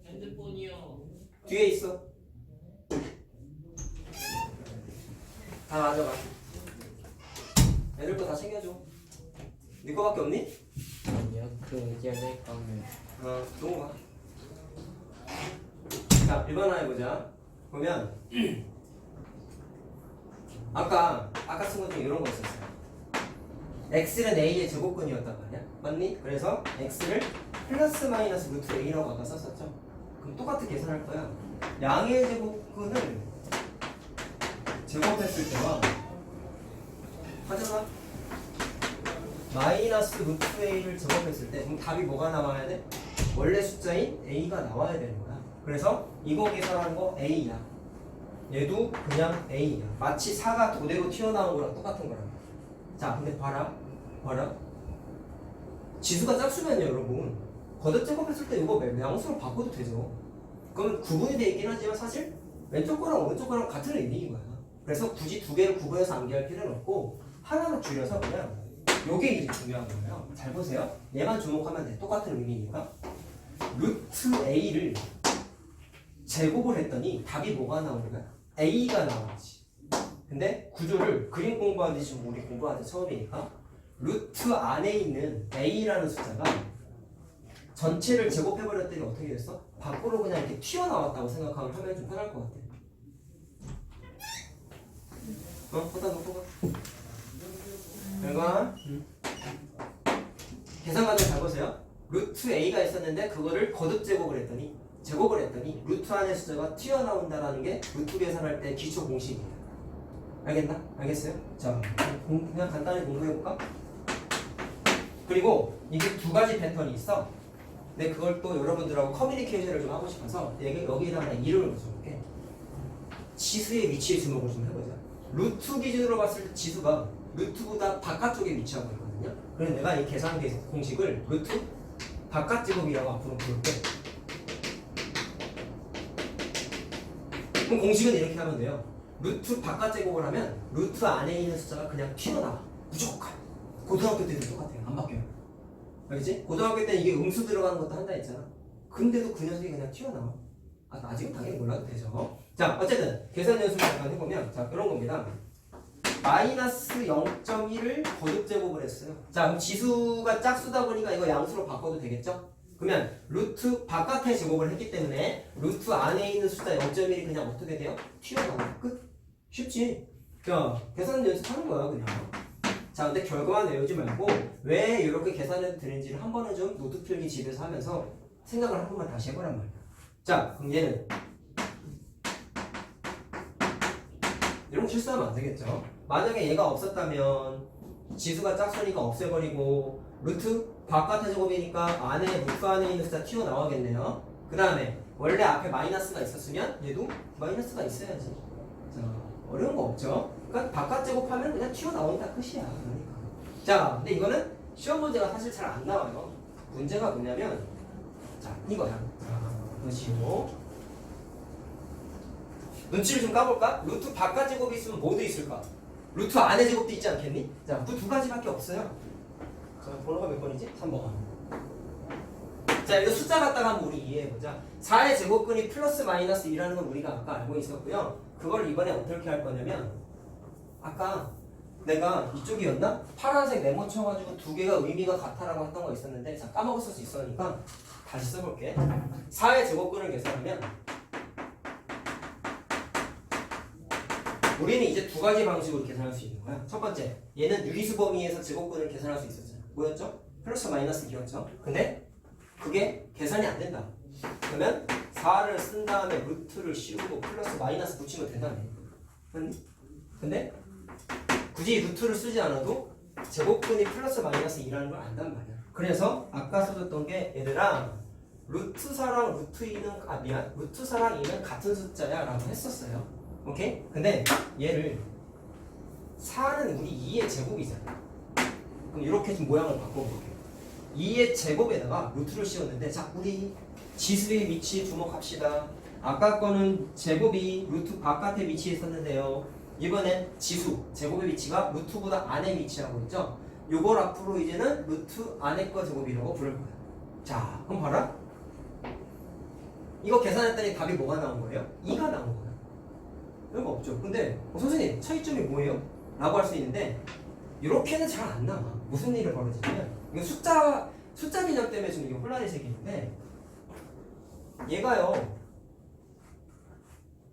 핸드폰이요. 뒤에 있어. 다 가져가. 애들 거 다 챙겨줘. 네 거밖에 없니? 아니요, 그 얘네 거는 좋은 거. 자, 1번 하나 해보자. 보면 아까 쓴 것 중에 이런 거 있었어요. x는 a의 제곱근이었단 말이야. 맞니? 그래서 x를 플러스 마이너스 루트 a라고 아까 썼었죠. 그럼 똑같이 계산할 거야. 양의 제곱근을 제곱했을 때와 하지만 마이너스 루트 a를 제곱했을 때 그럼 답이 뭐가 나와야 돼? 원래 숫자인 a가 나와야 되는 거야. 그래서 이거 계산한 거 a야. 얘도 그냥 a야. 마치 4가 그대로 튀어나온 거랑 똑같은 거란 말이야. 자, 근데 봐라. 지수가 짝수면요, 여러분. 거듭 제곱했을 때 이거 양수로 바꿔도 되죠. 그럼 구분이 돼 있긴 하지만 사실 왼쪽 거랑 오른쪽 거랑 같은 의미인 거야. 그래서 굳이 두 개를 구분해서 암기할 필요는 없고 하나만 줄여서 그냥 요게 이제 중요한 거예요. 잘 보세요. 얘만 주목하면 돼. 똑같은 의미니까. 루트 a를 제곱을 했더니 답이 뭐가 나오는 거야? a가 나오지. 근데 구조를 그림 공부하듯이 지금 우리 공부하는 처음이니까 루트 안에 있는 a라는 숫자가 전체를 제곱해버렸더니 어떻게 됐어? 밖으로 그냥 이렇게 튀어나왔다고 생각하면 하면 좀 편할 것 같아. 거기다 놓고 가. 결과 계산 과정 잘 보세요. 루트 a가 있었는데 그거를 거듭 제곱을 했더니 루트 안의 숫자가 튀어나온다라는 게 루트 계산할 때 기초 공식이에요. 알겠나? 알겠어요? 자, 그냥 간단히 공부해볼까? 그리고 이게 두 가지 패턴이 있어. 근데 그걸 또 여러분들하고 커뮤니케이션을 좀 하고 싶어서 여기에다가 이름을 붙여볼게. 지수의 위치에 주목을 좀 해보자. 루트 기준으로 봤을 때 지수가 루트보다 바깥쪽에 위치하고 있거든요. 그래서 내가 이 계산 공식을 루트 바깥 제곱이라고 앞으로 부를게. 그럼 공식은 이렇게 하면 돼요. 루트 바깥 제곱을 하면 루트 안에 있는 숫자가 그냥 튀어나와. 무조건. 고등학교 때도 똑같아요. 안 바뀌어요. 알겠지? 고등학교 때는 이게 음수 들어가는 것도 한다 했잖아. 근데도 그 녀석이 그냥 튀어나와. 아직은 당연히 몰라도 되죠. 자, 어쨌든 계산 연습을 잠깐 해보면 자, 그런 겁니다. 마이너스 0.1을 거듭 제곱을 했어요. 자, 그럼 지수가 짝수다 보니까 이거 양수로 바꿔도 되겠죠? 그러면 루트 바깥에 제곱을 했기 때문에 루트 안에 있는 숫자 0.1이 그냥 어떻게 돼요? 튀어나와. 끝. 쉽지? 자, 계산 연습하는 거야 그냥. 자, 근데 결과만 외우지 말고 왜 이렇게 계산해도 되는지를 한 번은 좀 노트 필기 집에서 하면서 생각을 한 번만 다시 해보란 말이야. 자, 그럼 얘는 이런 거 실수하면 안 되겠죠? 만약에 얘가 없었다면 지수가 짝수니까 없애버리고 루트 바깥의 제곱이니까 안에 루트 안에 있는 숫자 튀어나와겠네요. 그 다음에 원래 앞에 마이너스가 있었으면 얘도 마이너스가 있어야지. 자, 어려운 거 없죠? 그러니까 바깥 제곱하면 그냥 튀어나오니까 끝이야. 그러니까. 자, 근데 이거는 시험 문제가 사실 잘 안 나와요. 문제가 뭐냐면 자, 이거야. 자, 그것이고 눈치를 좀 까볼까? 루트 바깥 제곱이 있으면 뭐도 있을까? 루트 안에 제곱도 있지 않겠니? 자, 그 두 가지밖에 없어요. 자, 번호가 몇 번이지? 3번. 자, 이거 숫자 갖다가 한번 우리 이해해보자. 4의 제곱근이 플러스 마이너스 2라는 건 우리가 아까 알고 있었고요. 그걸 이번에 어떻게 할 거냐면 아까 내가 이쪽이었나? 파란색 네모 쳐가지고 두 개가 의미가 같다라고 했던 거 있었는데 자, 까먹었을 수 있으니까 다시 써볼게. 4의 제곱근을 계산하면 우리는 이제 두 가지 방식으로 계산할 수 있는 거야. 첫 번째, 얘는 유리수 범위에서 제곱근을 계산할 수 있었잖아. 뭐였죠? 플러스 마이너스 2였죠. 근데 그게 계산이 안 된다. 그러면 4를 쓴 다음에 루트를 씌우고 플러스 마이너스 붙이면 된다네. 근데 굳이 루트를 쓰지 않아도 제곱근이 플러스 마이너스 2라는 걸 안단 말이야. 그래서 아까 써줬던 게 얘들아 루트 4랑 루트 2는 루트 4랑 2는 같은 숫자야 라고 했었어요. 오케이? 근데 얘를 4는 우리 2의 제곱이잖아. 그럼 이렇게 좀 모양을 바꿔볼게요. 2의 제곱에다가 루트를 씌웠는데 자, 우리 지수의 위치에 주목합시다. 아까 거는 제곱이 루트 바깥에 위치해 있었는데요. 이번엔 지수, 제곱의 위치가 루트보다 안에 위치하고 있죠. 요걸 앞으로 이제는 루트 안에 거 제곱이라고 부를 거야. 자, 그럼 봐라. 이거 계산했더니 답이 뭐가 나온 거예요? 2가 나온 거야. 별거 없죠. 근데 선생님 차이점이 뭐예요? 라고 할 수 있는데 이렇게는 잘 안 나와. 무슨 일이 벌어지냐면 이거 숫자 개념 때문에 지금 이게 혼란이 생기는데 얘가요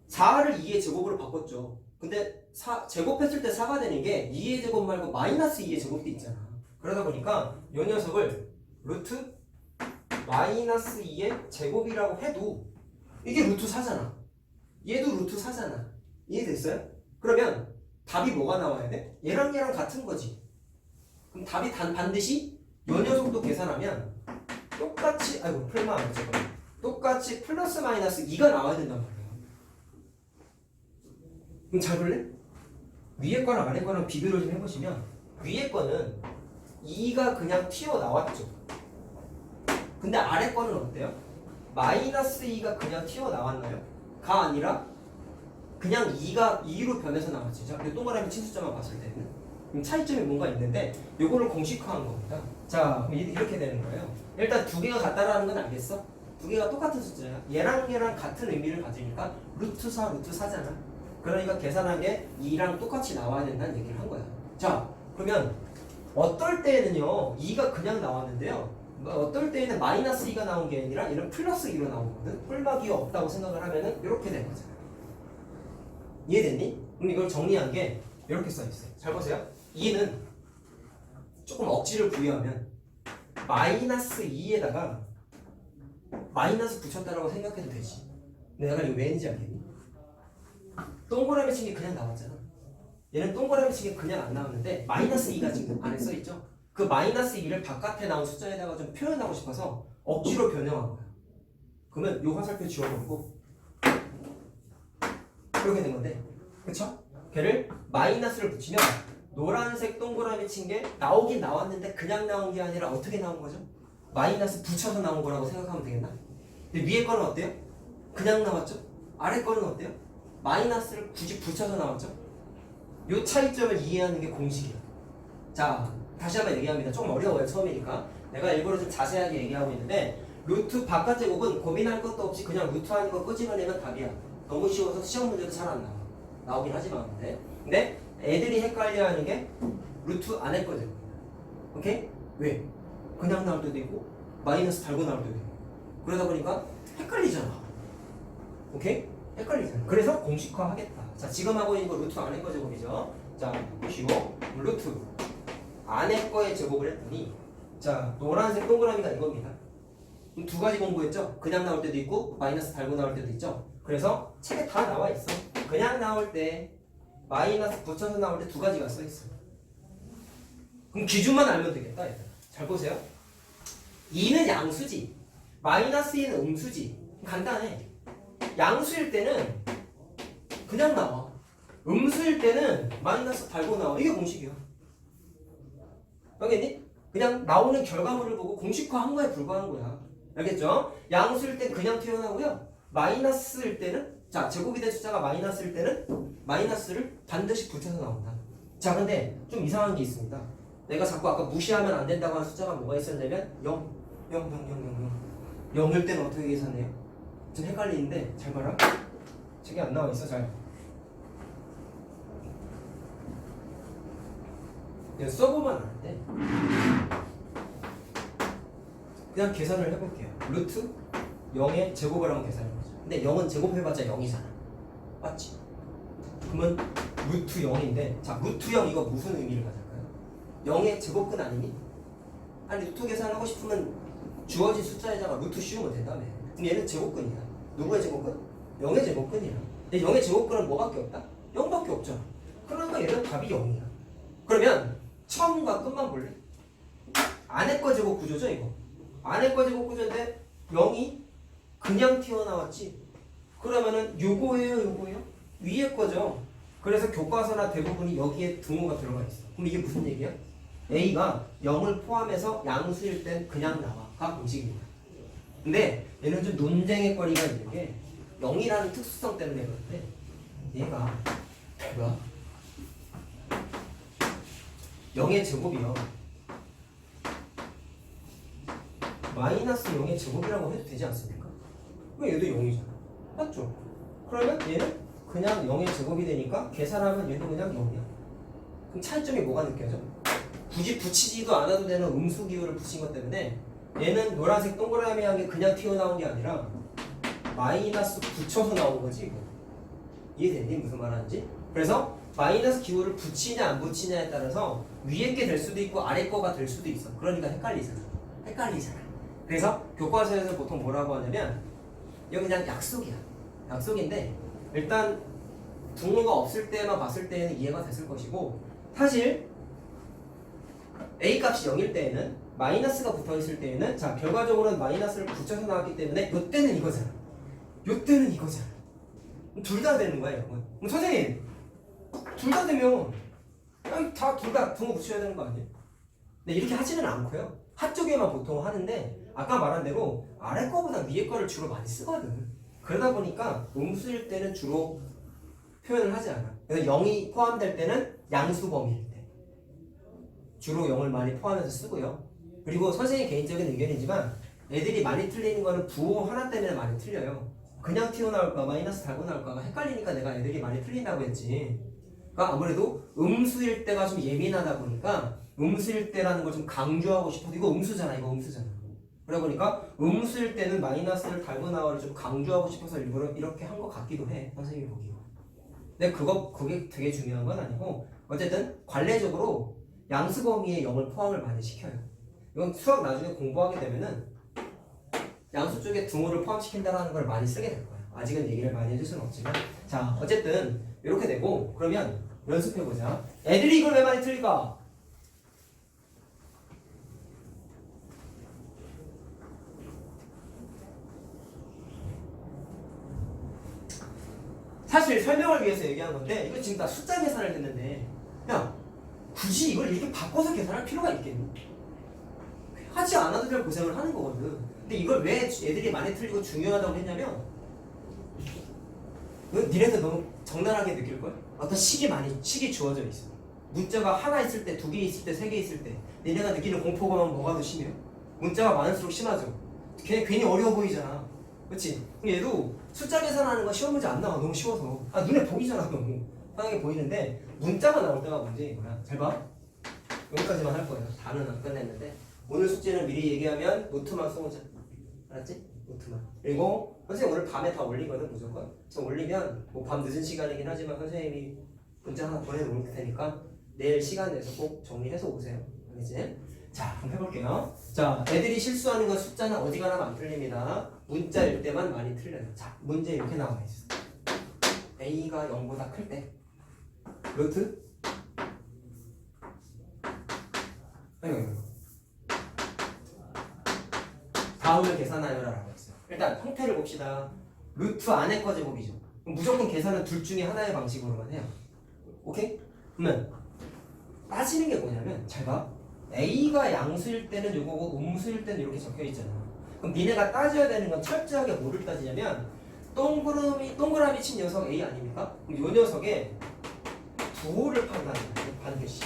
4를 2의 제곱으로 바꿨죠. 근데 제곱했을 때 4가 되는 게 2의 제곱 말고 마이너스 2의 제곱도 있잖아. 그러다 보니까 이 녀석을 루트 마이너스 2의 제곱이라고 해도 이게 루트 4잖아. 얘도 루트 4잖아. 이해됐어요? 그러면 답이 뭐가 나와야 돼? 얘랑 얘랑 같은 거지. 그럼 답이 반드시 이 녀석도 계산하면 똑같이 프레임만 안 맞을 거야. 똑같이 플러스 마이너스 2가 나와야 된단 말이야. 그럼 잘 볼래? 위에 거랑 아래 거랑 비교를 좀 해보시면 위에 거는 2가 그냥 튀어나왔죠. 근데 아래 거는 어때요? 마이너스 2가 그냥 튀어나왔나요? 가 아니라 그냥 2가 2로 변해서 나왔지. 자, 그리고 동그라미 치수점만 봤을 때는 그럼 차이점이 뭔가 있는데 요거를 공식화한 겁니다. 자, 이렇게 되는 거예요. 일단 두 개가 같다라는 건 알겠어? 두 개가 똑같은 숫자야. 얘랑 얘랑 같은 의미를 가지니까 루트 4, 루트 4잖아. 그러니까 계산한 게 2랑 똑같이 나와야 된다는 얘기를 한 거야. 자, 그러면 어떨 때에는요 2가 그냥 나왔는데요 어떨 때에는 마이너스 2가 나온 게 아니라 얘는 플러스 2로 나온 거거든. 뿔막이 없다고 생각을 하면은 이렇게 된 거잖아. 이해됐니? 그럼 이걸 정리한 게 이렇게 써있어요. 잘 보세요. 2는 조금 억지를 부여하면 마이너스 2에다가 마이너스 붙였다라고 생각해도 되지. 내가 이거 왜 했는지 알겠니? 동그라미 친 게 그냥 나왔잖아. 얘는 동그라미 치기 그냥 안 나오는데 마이너스 2가 지금 안에 써있죠. 그 마이너스 2를 바깥에 나온 숫자에다가 좀 표현하고 싶어서 억지로 변형한 거야. 그러면 요 화살표 지워버리고 이렇게 된 건데, 그쵸? 걔를 마이너스를 붙이면 노란색 동그라미 친 게 나오긴 나왔는데 그냥 나온 게 아니라 어떻게 나온 거죠? 마이너스 붙여서 나온 거라고 생각하면 되겠나? 근데 위에 거는 어때요? 그냥 나왔죠? 아래 거는 어때요? 마이너스를 굳이 붙여서 나왔죠? 요 차이점을 이해하는 게 공식이야. 자, 다시 한번 얘기합니다. 좀 어려워요, 처음이니까. 내가 일부러 좀 자세하게 얘기하고 있는데, 루트 바깥 제곱은 고민할 것도 없이 그냥 루트 하는 거 끄집어내면 답이야. 너무 쉬워서 시험 문제도 잘 안 나와. 나오긴 하지만. 근데 애들이 헷갈려 하는 게 루트 안에 거 제곱이야. 오케이? 왜? 그냥 나올 때도 있고, 마이너스 달고 나올 때도 있고. 그러다 보니까 헷갈리잖아. 오케이? 헷갈리잖아. 그래서 공식화 하겠다. 자, 지금 하고 있는 거 루트 안에 거 제곱이죠. 자, 보시고 루트 안에 거의 제곱을 했더니, 자, 노란색 동그라미가 이겁니다. 두 가지 공부했죠? 그냥 나올 때도 있고 마이너스 달고 나올 때도 있죠? 그래서 책에 다 나와 있어. 그냥 나올 때 마이너스 붙여서 나올 때 두 가지가 써 있어. 그럼 기준만 알면 되겠다. 얘들아. 잘 보세요. 2는 양수지, 마이너스 2는 음수지. 간단해. 양수일 때는 그냥 나와. 음수일 때는 마이너스 달고 나와. 이게 공식이야. 알겠니? 그냥 나오는 결과물을 보고 공식화한 거에 불과한 거야. 알겠죠? 양수일 때 그냥 튀어나오고요. 마이너스일 때는, 자, 제곱이 된 숫자가 마이너스일 때는 마이너스를 반드시 붙여서 나온다. 자, 근데 좀 이상한 게 있습니다. 내가 자꾸 아까 무시하면 안 된다고 한 숫자가 뭐가 있었냐면 0, 0, 0, 0, 0, 0. 0일 때는 어떻게 계산해요? 좀 헷갈리는데 잘 봐라. 책에 안 나와 있어. 잘. 그냥 써보면 아는데 그냥 계산을 해볼게요. 루트 0의 제곱을 한번 계산해보자. 근데 0은 제곱해봤자 0이잖아. 맞지? 그러면 루트 0인데, 자, 루트 0 이거 무슨 의미를 가질까요? 0의 제곱근 아니니? 아니, 루트 계산하고 싶으면 주어진 숫자에다가 루트 씌우면 된다며. 그럼 얘는 제곱근이야. 누구의 제곱근? 0의 제곱근이야. 근데 0의 제곱근은 뭐밖에 없다? 0밖에 없잖아. 그러니까 얘는 답이 0이야. 그러면 처음과 끝만 볼래? 안에 거 제곱 구조죠, 이거. 안에 거 제곱 구조인데 0이 그냥 튀어나왔지. 그러면은 요거예요? 위에 거죠. 그래서 교과서나 대부분이 여기에 등호가 들어가 있어. 그럼 이게 무슨 얘기야? A가 0을 포함해서 양수일 땐 그냥 나와가 공식입니다. 근데 얘는 좀 논쟁의 거리가 있는 게 0이라는 특수성 때문에 그런데 얘가 0의 제곱이요. 마이너스 0의 제곱이라고 해도 되지 않습니까? 왜 얘도 0이잖아. 맞죠? 그러면 얘는 그냥 0의 제곱이 되니까 계산하면 얘도 그냥 0이야. 그럼 차이점이 뭐가 느껴져? 굳이 붙이지도 않아도 되는 음수 기호를 붙인 것 때문에 얘는 노란색 동그라미 한 게 그냥 튀어나온 게 아니라 마이너스 붙여서 나온 거지. 이거. 이해됐니? 무슨 말 하는지? 그래서 마이너스 기호를 붙이냐 안 붙이냐에 따라서 위에 게 될 수도 있고 아래 거가 될 수도 있어. 그러니까 헷갈리잖아. 그래서 교과서에서 보통 뭐라고 하냐면 이거 그냥 약속이야. 약속인데 일단 등호가 없을 때만 봤을 때에는 이해가 됐을 것이고, 사실 A 값이 0일 때에는 마이너스가 붙어있을 때에는, 자, 결과적으로는 마이너스를 붙여서 나왔기 때문에 요때는 이거잖아. 둘 다 되는 거야, 여러분. 그럼 선생님, 둘 다 되면 다 둘 다 등호 붙여야 되는 거 아니에요? 근데 이렇게 하지는 않고요. 한쪽에만 보통 하는데 아까 말한 대로 아래 거보다 위에 거를 주로 많이 쓰거든. 그러다 보니까 음수일 때는 주로 표현을 하지 않아. 그래서 0이 포함될 때는 양수 범위일 때 주로 0을 많이 포함해서 쓰고요. 그리고 선생님 개인적인 의견이지만 애들이 많이 틀리는 거는 부호 하나 때문에 많이 틀려요. 그냥 튀어나올까 마이너스 달고 나올까가 헷갈리니까 내가 애들이 많이 틀린다고 했지. 그러니까 아무래도 음수일 때가 좀 예민하다 보니까 음수일 때라는 걸 좀 강조하고 싶어도, 이거 음수잖아. 그러다 보니까 음수일 때는 마이너스를 달고 나와를 좀 강조하고 싶어서 일부러 이렇게 한 것 같기도 해, 선생님이 보기로. 근데 그게 되게 중요한 건 아니고, 어쨌든 관례적으로 양수 범위에 0을 포함을 많이 시켜요. 이건 수학 나중에 공부하게 되면은 양수 쪽에 등호를 포함시킨다는 걸 많이 쓰게 될 거예요. 아직은 얘기를 많이 해줄 수는 없지만, 자, 어쨌든 이렇게 되고, 그러면 연습해보자. 애들이 이걸 왜 많이 틀릴까? 사실 설명을 위해서 얘기한 건데 이거 지금 다 숫자 계산을 했는데 야 굳이 이걸 이렇게 바꿔서 계산할 필요가 있겠니? 하지 않아도 될 고생을 하는 거거든. 근데 이걸 왜 애들이 많이 틀리고 중요하다고 했냐면 니네도 너무 적나라하게 느낄걸? 어떤 식이 주어져 있어. 문자가 하나 있을 때, 두 개 있을 때, 세 개 있을 때 니네가 느끼는 공포감은 뭐가 더 심해요? 문자가 많을수록 심하죠. 괜히 어려워 보이잖아. 그렇지? 얘도 숫자 계산하는 거 시험 문제 안 나와. 너무 쉬워서. 눈에 보이잖아. 너무 편하게 보이는데 문자가 나올 때가 문제인 거야. 잘 봐. 여기까지만 할 거예요. 다는 안 끝냈는데 오늘 숙제는 미리 얘기하면 노트만 써오자. 알았지? 노트만. 그리고 선생님 오늘 밤에 다 올리거든 무조건. 그래서 올리면 뭐 밤 늦은 시간이긴 하지만 선생님이 문자 하나 보내놓을 테니까 내일 시간 내서 꼭 정리해서 오세요. 알겠지? 자, 그럼 해볼게요. 자, 애들이 실수하는 건 숫자는 어디가나 안 틀립니다. 문자일 때만 많이 틀려요. 자, 문제 이렇게 나와 있어. A가 0보다 클 때 루트 아이고 다음을 계산하여라 라고 했어요. 일단 형태를 봅시다. 루트 안에 거 제곱이죠. 그럼 무조건 계산은 둘 중에 하나의 방식으로만 해요. 오케이? 그러면 따지는 게 뭐냐면 잘 봐. A가 양수일 때는 요거고 음수일 때는 이렇게 적혀 있잖아. 그럼 니네가 따져야 되는 건 철저하게 뭐를 따지냐면 동그라미 친 녀석 A 아닙니까? 그럼 요 녀석의 부호를 판단해야 돼. 반드시.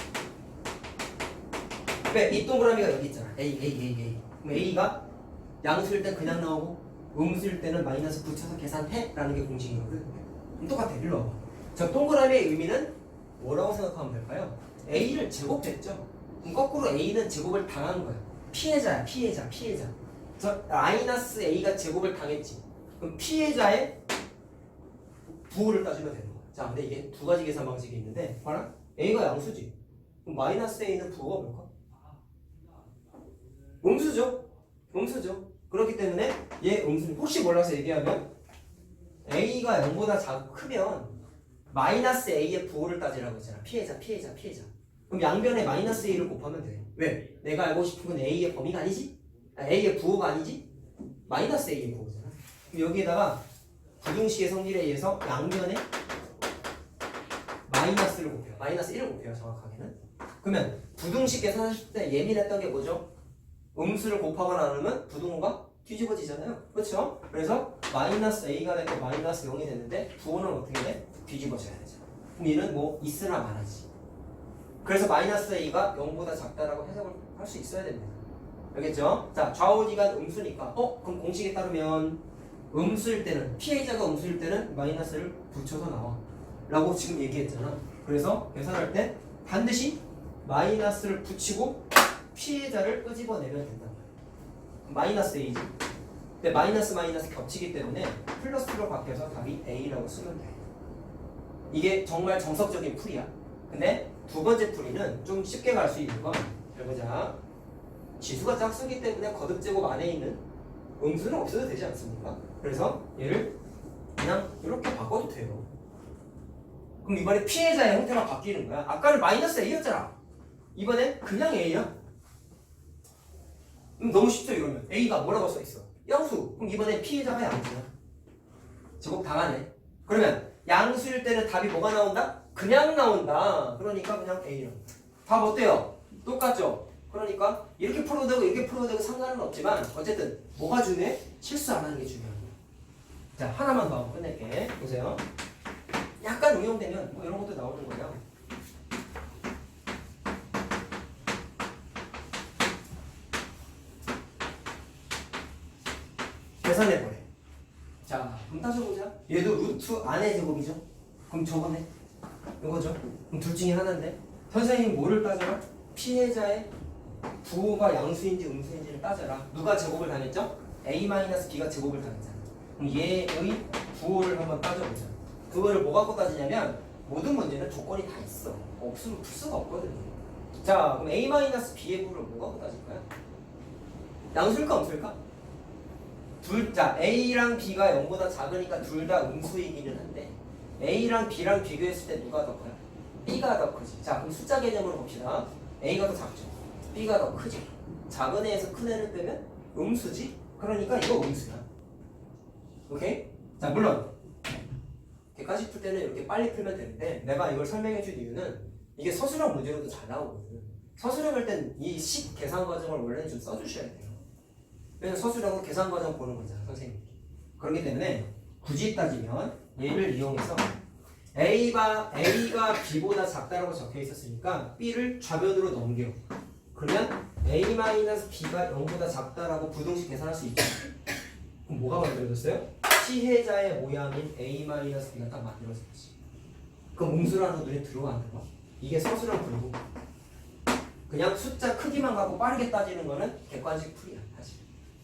왜? 이 동그라미가 여기 있잖아. A. 그럼 A가 양수일 땐 그냥 나오고 음수일 때는 마이너스 붙여서 계산해 라는 게 공식이거든. 그럼 똑같아. 일로 와봐. 저 동그라미의 의미는 뭐라고 생각하면 될까요? A를 제곱했죠. 그럼 거꾸로 A는 제곱을 당한 거야. 피해자야. 저 마이너스 A가 제곱을 당했지. 그럼 피해자의 부호를 따주면 되는 거야. 자, 근데 이게 두 가지 계산 방식이 있는데 봐라. A가 양수지. 그럼 마이너스 A는 부호가 뭘까? 음수죠. 그렇기 때문에 얘 음수. 혹시 몰라서 얘기하면 A가 0보다 크면 마이너스 A의 부호를 따지라고 했잖아. 피해자. 그럼 양변에 마이너스 A를 곱하면 돼. 왜? 내가 알고 싶은 건 A의 범위가 아니지? A의 부호가 아니지? 마이너스 A의 부호잖아. 그럼 여기에다가 부등식의 성질에 의해서 양변에 마이너스를 곱해요. 마이너스 1을 곱해요. 정확하게는. 그러면 부등식 계산하실 때 예민했던 게 뭐죠? 음수를 곱하거나 나누면 부등호가 뒤집어지잖아요. 그렇죠? 그래서 마이너스 A가 되고 마이너스 0이 됐는데 부호는 어떻게 돼? 뒤집어져야 되죠. 그럼 얘는 뭐 있으나 말하지. 그래서 마이너스 A가 0보다 작다라고 해석을 할 수 있어야 됩니다. 알겠죠? 자, 좌우지간 음수니까 그럼 공식에 따르면 음수일 때는 피해자가 음수일 때는 마이너스를 붙여서 나와 라고 지금 얘기했잖아. 그래서 계산할 때 반드시 마이너스를 붙이고 피해자를 끄집어내면 된다. 마이너스 A지. 근데 마이너스 겹치기 때문에 플러스로 바뀌어서 답이 A라고 쓰면 돼. 이게 정말 정석적인 풀이야. 근데 두 번째 풀이는 좀 쉽게 갈 수 있는 건 해보자. 지수가 짝수기 때문에 거듭제곱 안에 있는 음수는 없어도 되지 않습니까? 그래서 얘를 그냥 이렇게 바꿔도 돼요. 그럼 이번에 피해자의 형태가 바뀌는 거야. 아까는 마이너스 A였잖아. 이번엔 그냥 A야. 너무 쉽죠 이러면. A가 뭐라고 써있어? 양수. 그럼 이번엔 피해자가 양수야. 제곱 당하네. 그러면 양수일 때는 답이 뭐가 나온다? 그냥 나온다. 그러니까 그냥 A로. 답 어때요? 똑같죠? 그러니까 이렇게 풀어도 되고 이렇게 풀어도 되고 상관은 없지만 어쨌든 뭐가 중요해? 실수 안 하는 게 중요한 거야. 자, 하나만 더 하고 끝낼게. 보세요. 약간 응용되면 뭐 이런 것도 나오는 거예요. 계산해보래. 자, 그럼 따져보자. 얘도 루트 안의 제곱이죠? 그럼 저거네. 이거죠? 그럼 둘 중에 하나인데 선생님이 뭐를 따져라? 피해자의 부호가 양수인지 음수인지를 따져라. 누가 제곱을 당했죠? A-B가 제곱을 당했잖아. 그럼 얘의 부호를 한번 따져보자. 그거를 뭐 갖고 따지냐면 모든 문제는 조건이 다 있어. 없으면 풀 수가 없거든요. 자, 그럼 A-B의 부호를 뭐 갖고 따질까요? 양수일까 음수일까? 자, A랑 B가 0보다 작으니까 둘 다 음수이기는 한데 A랑 B랑 비교했을 때 누가 더 커요? B가 더 크지. 자, 그럼 숫자 개념으로 봅시다. A가 더 작죠. B가 더 크지. 작은 애에서 큰 애를 빼면 음수지. 그러니까 이거 음수야. 오케이? 자, 물론 객관식 풀 때는 이렇게 빨리 풀면 되는데 내가 이걸 설명해 준 이유는 이게 서술형 문제로도 잘 나오거든. 서술형 할 땐 이 식 계산 과정을 원래는 좀 써주셔야 돼요. 왜냐면 서술형은 계산 과정 보는 거잖아, 선생님이. 그렇기 때문에 굳이 따지면 얘를 이용해서 A가 B보다 작다라고 적혀 있었으니까 B를 좌변으로 넘겨. 그러면 A-B가 0보다 작다라고 부등식 계산할 수 있죠. 그럼 뭐가 만들어졌어요? 피해자의 모양인 A-B가 딱 만들어졌지. 그럼 음수라는 눈에 들어가는 거. 이게 서술형 풀고. 그냥 숫자 크기만 갖고 빠르게 따지는 거는 객관식 풀이야, 사실.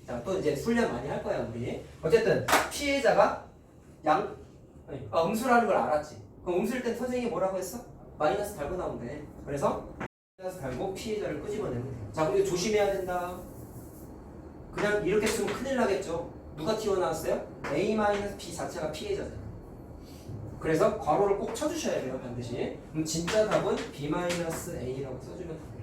자, 또 이제 훈련 많이 할 거야, 우리. 어쨌든 피해자가 음수라는 걸 알았지. 그럼 음수일 땐 선생님이 뭐라고 했어? 마이너스 달고 나온대. 그래서 마이너스 달고 피해자를 끄집어내면 돼요. 자, 그리고 조심해야 된다. 그냥 이렇게 쓰면 큰일 나겠죠. 누가 튀어나왔어요? A-B 자체가 피해자잖아. 그래서 괄호를 꼭 쳐주셔야 돼요, 반드시. 그럼 진짜 답은 B-A라고 써주면 돼요.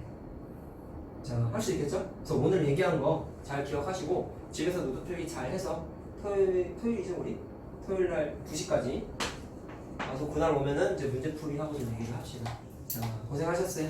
자, 할 수 있겠죠? 그래서 오늘 얘기한 거 잘 기억하시고 집에서 노트 필기 잘 해서 토요일이죠, 우리? 토요일 날 2시까지 와서 그날 오면은 이제 문제풀이 하고 좀 얘기를 합시다. 자, 고생하셨어요.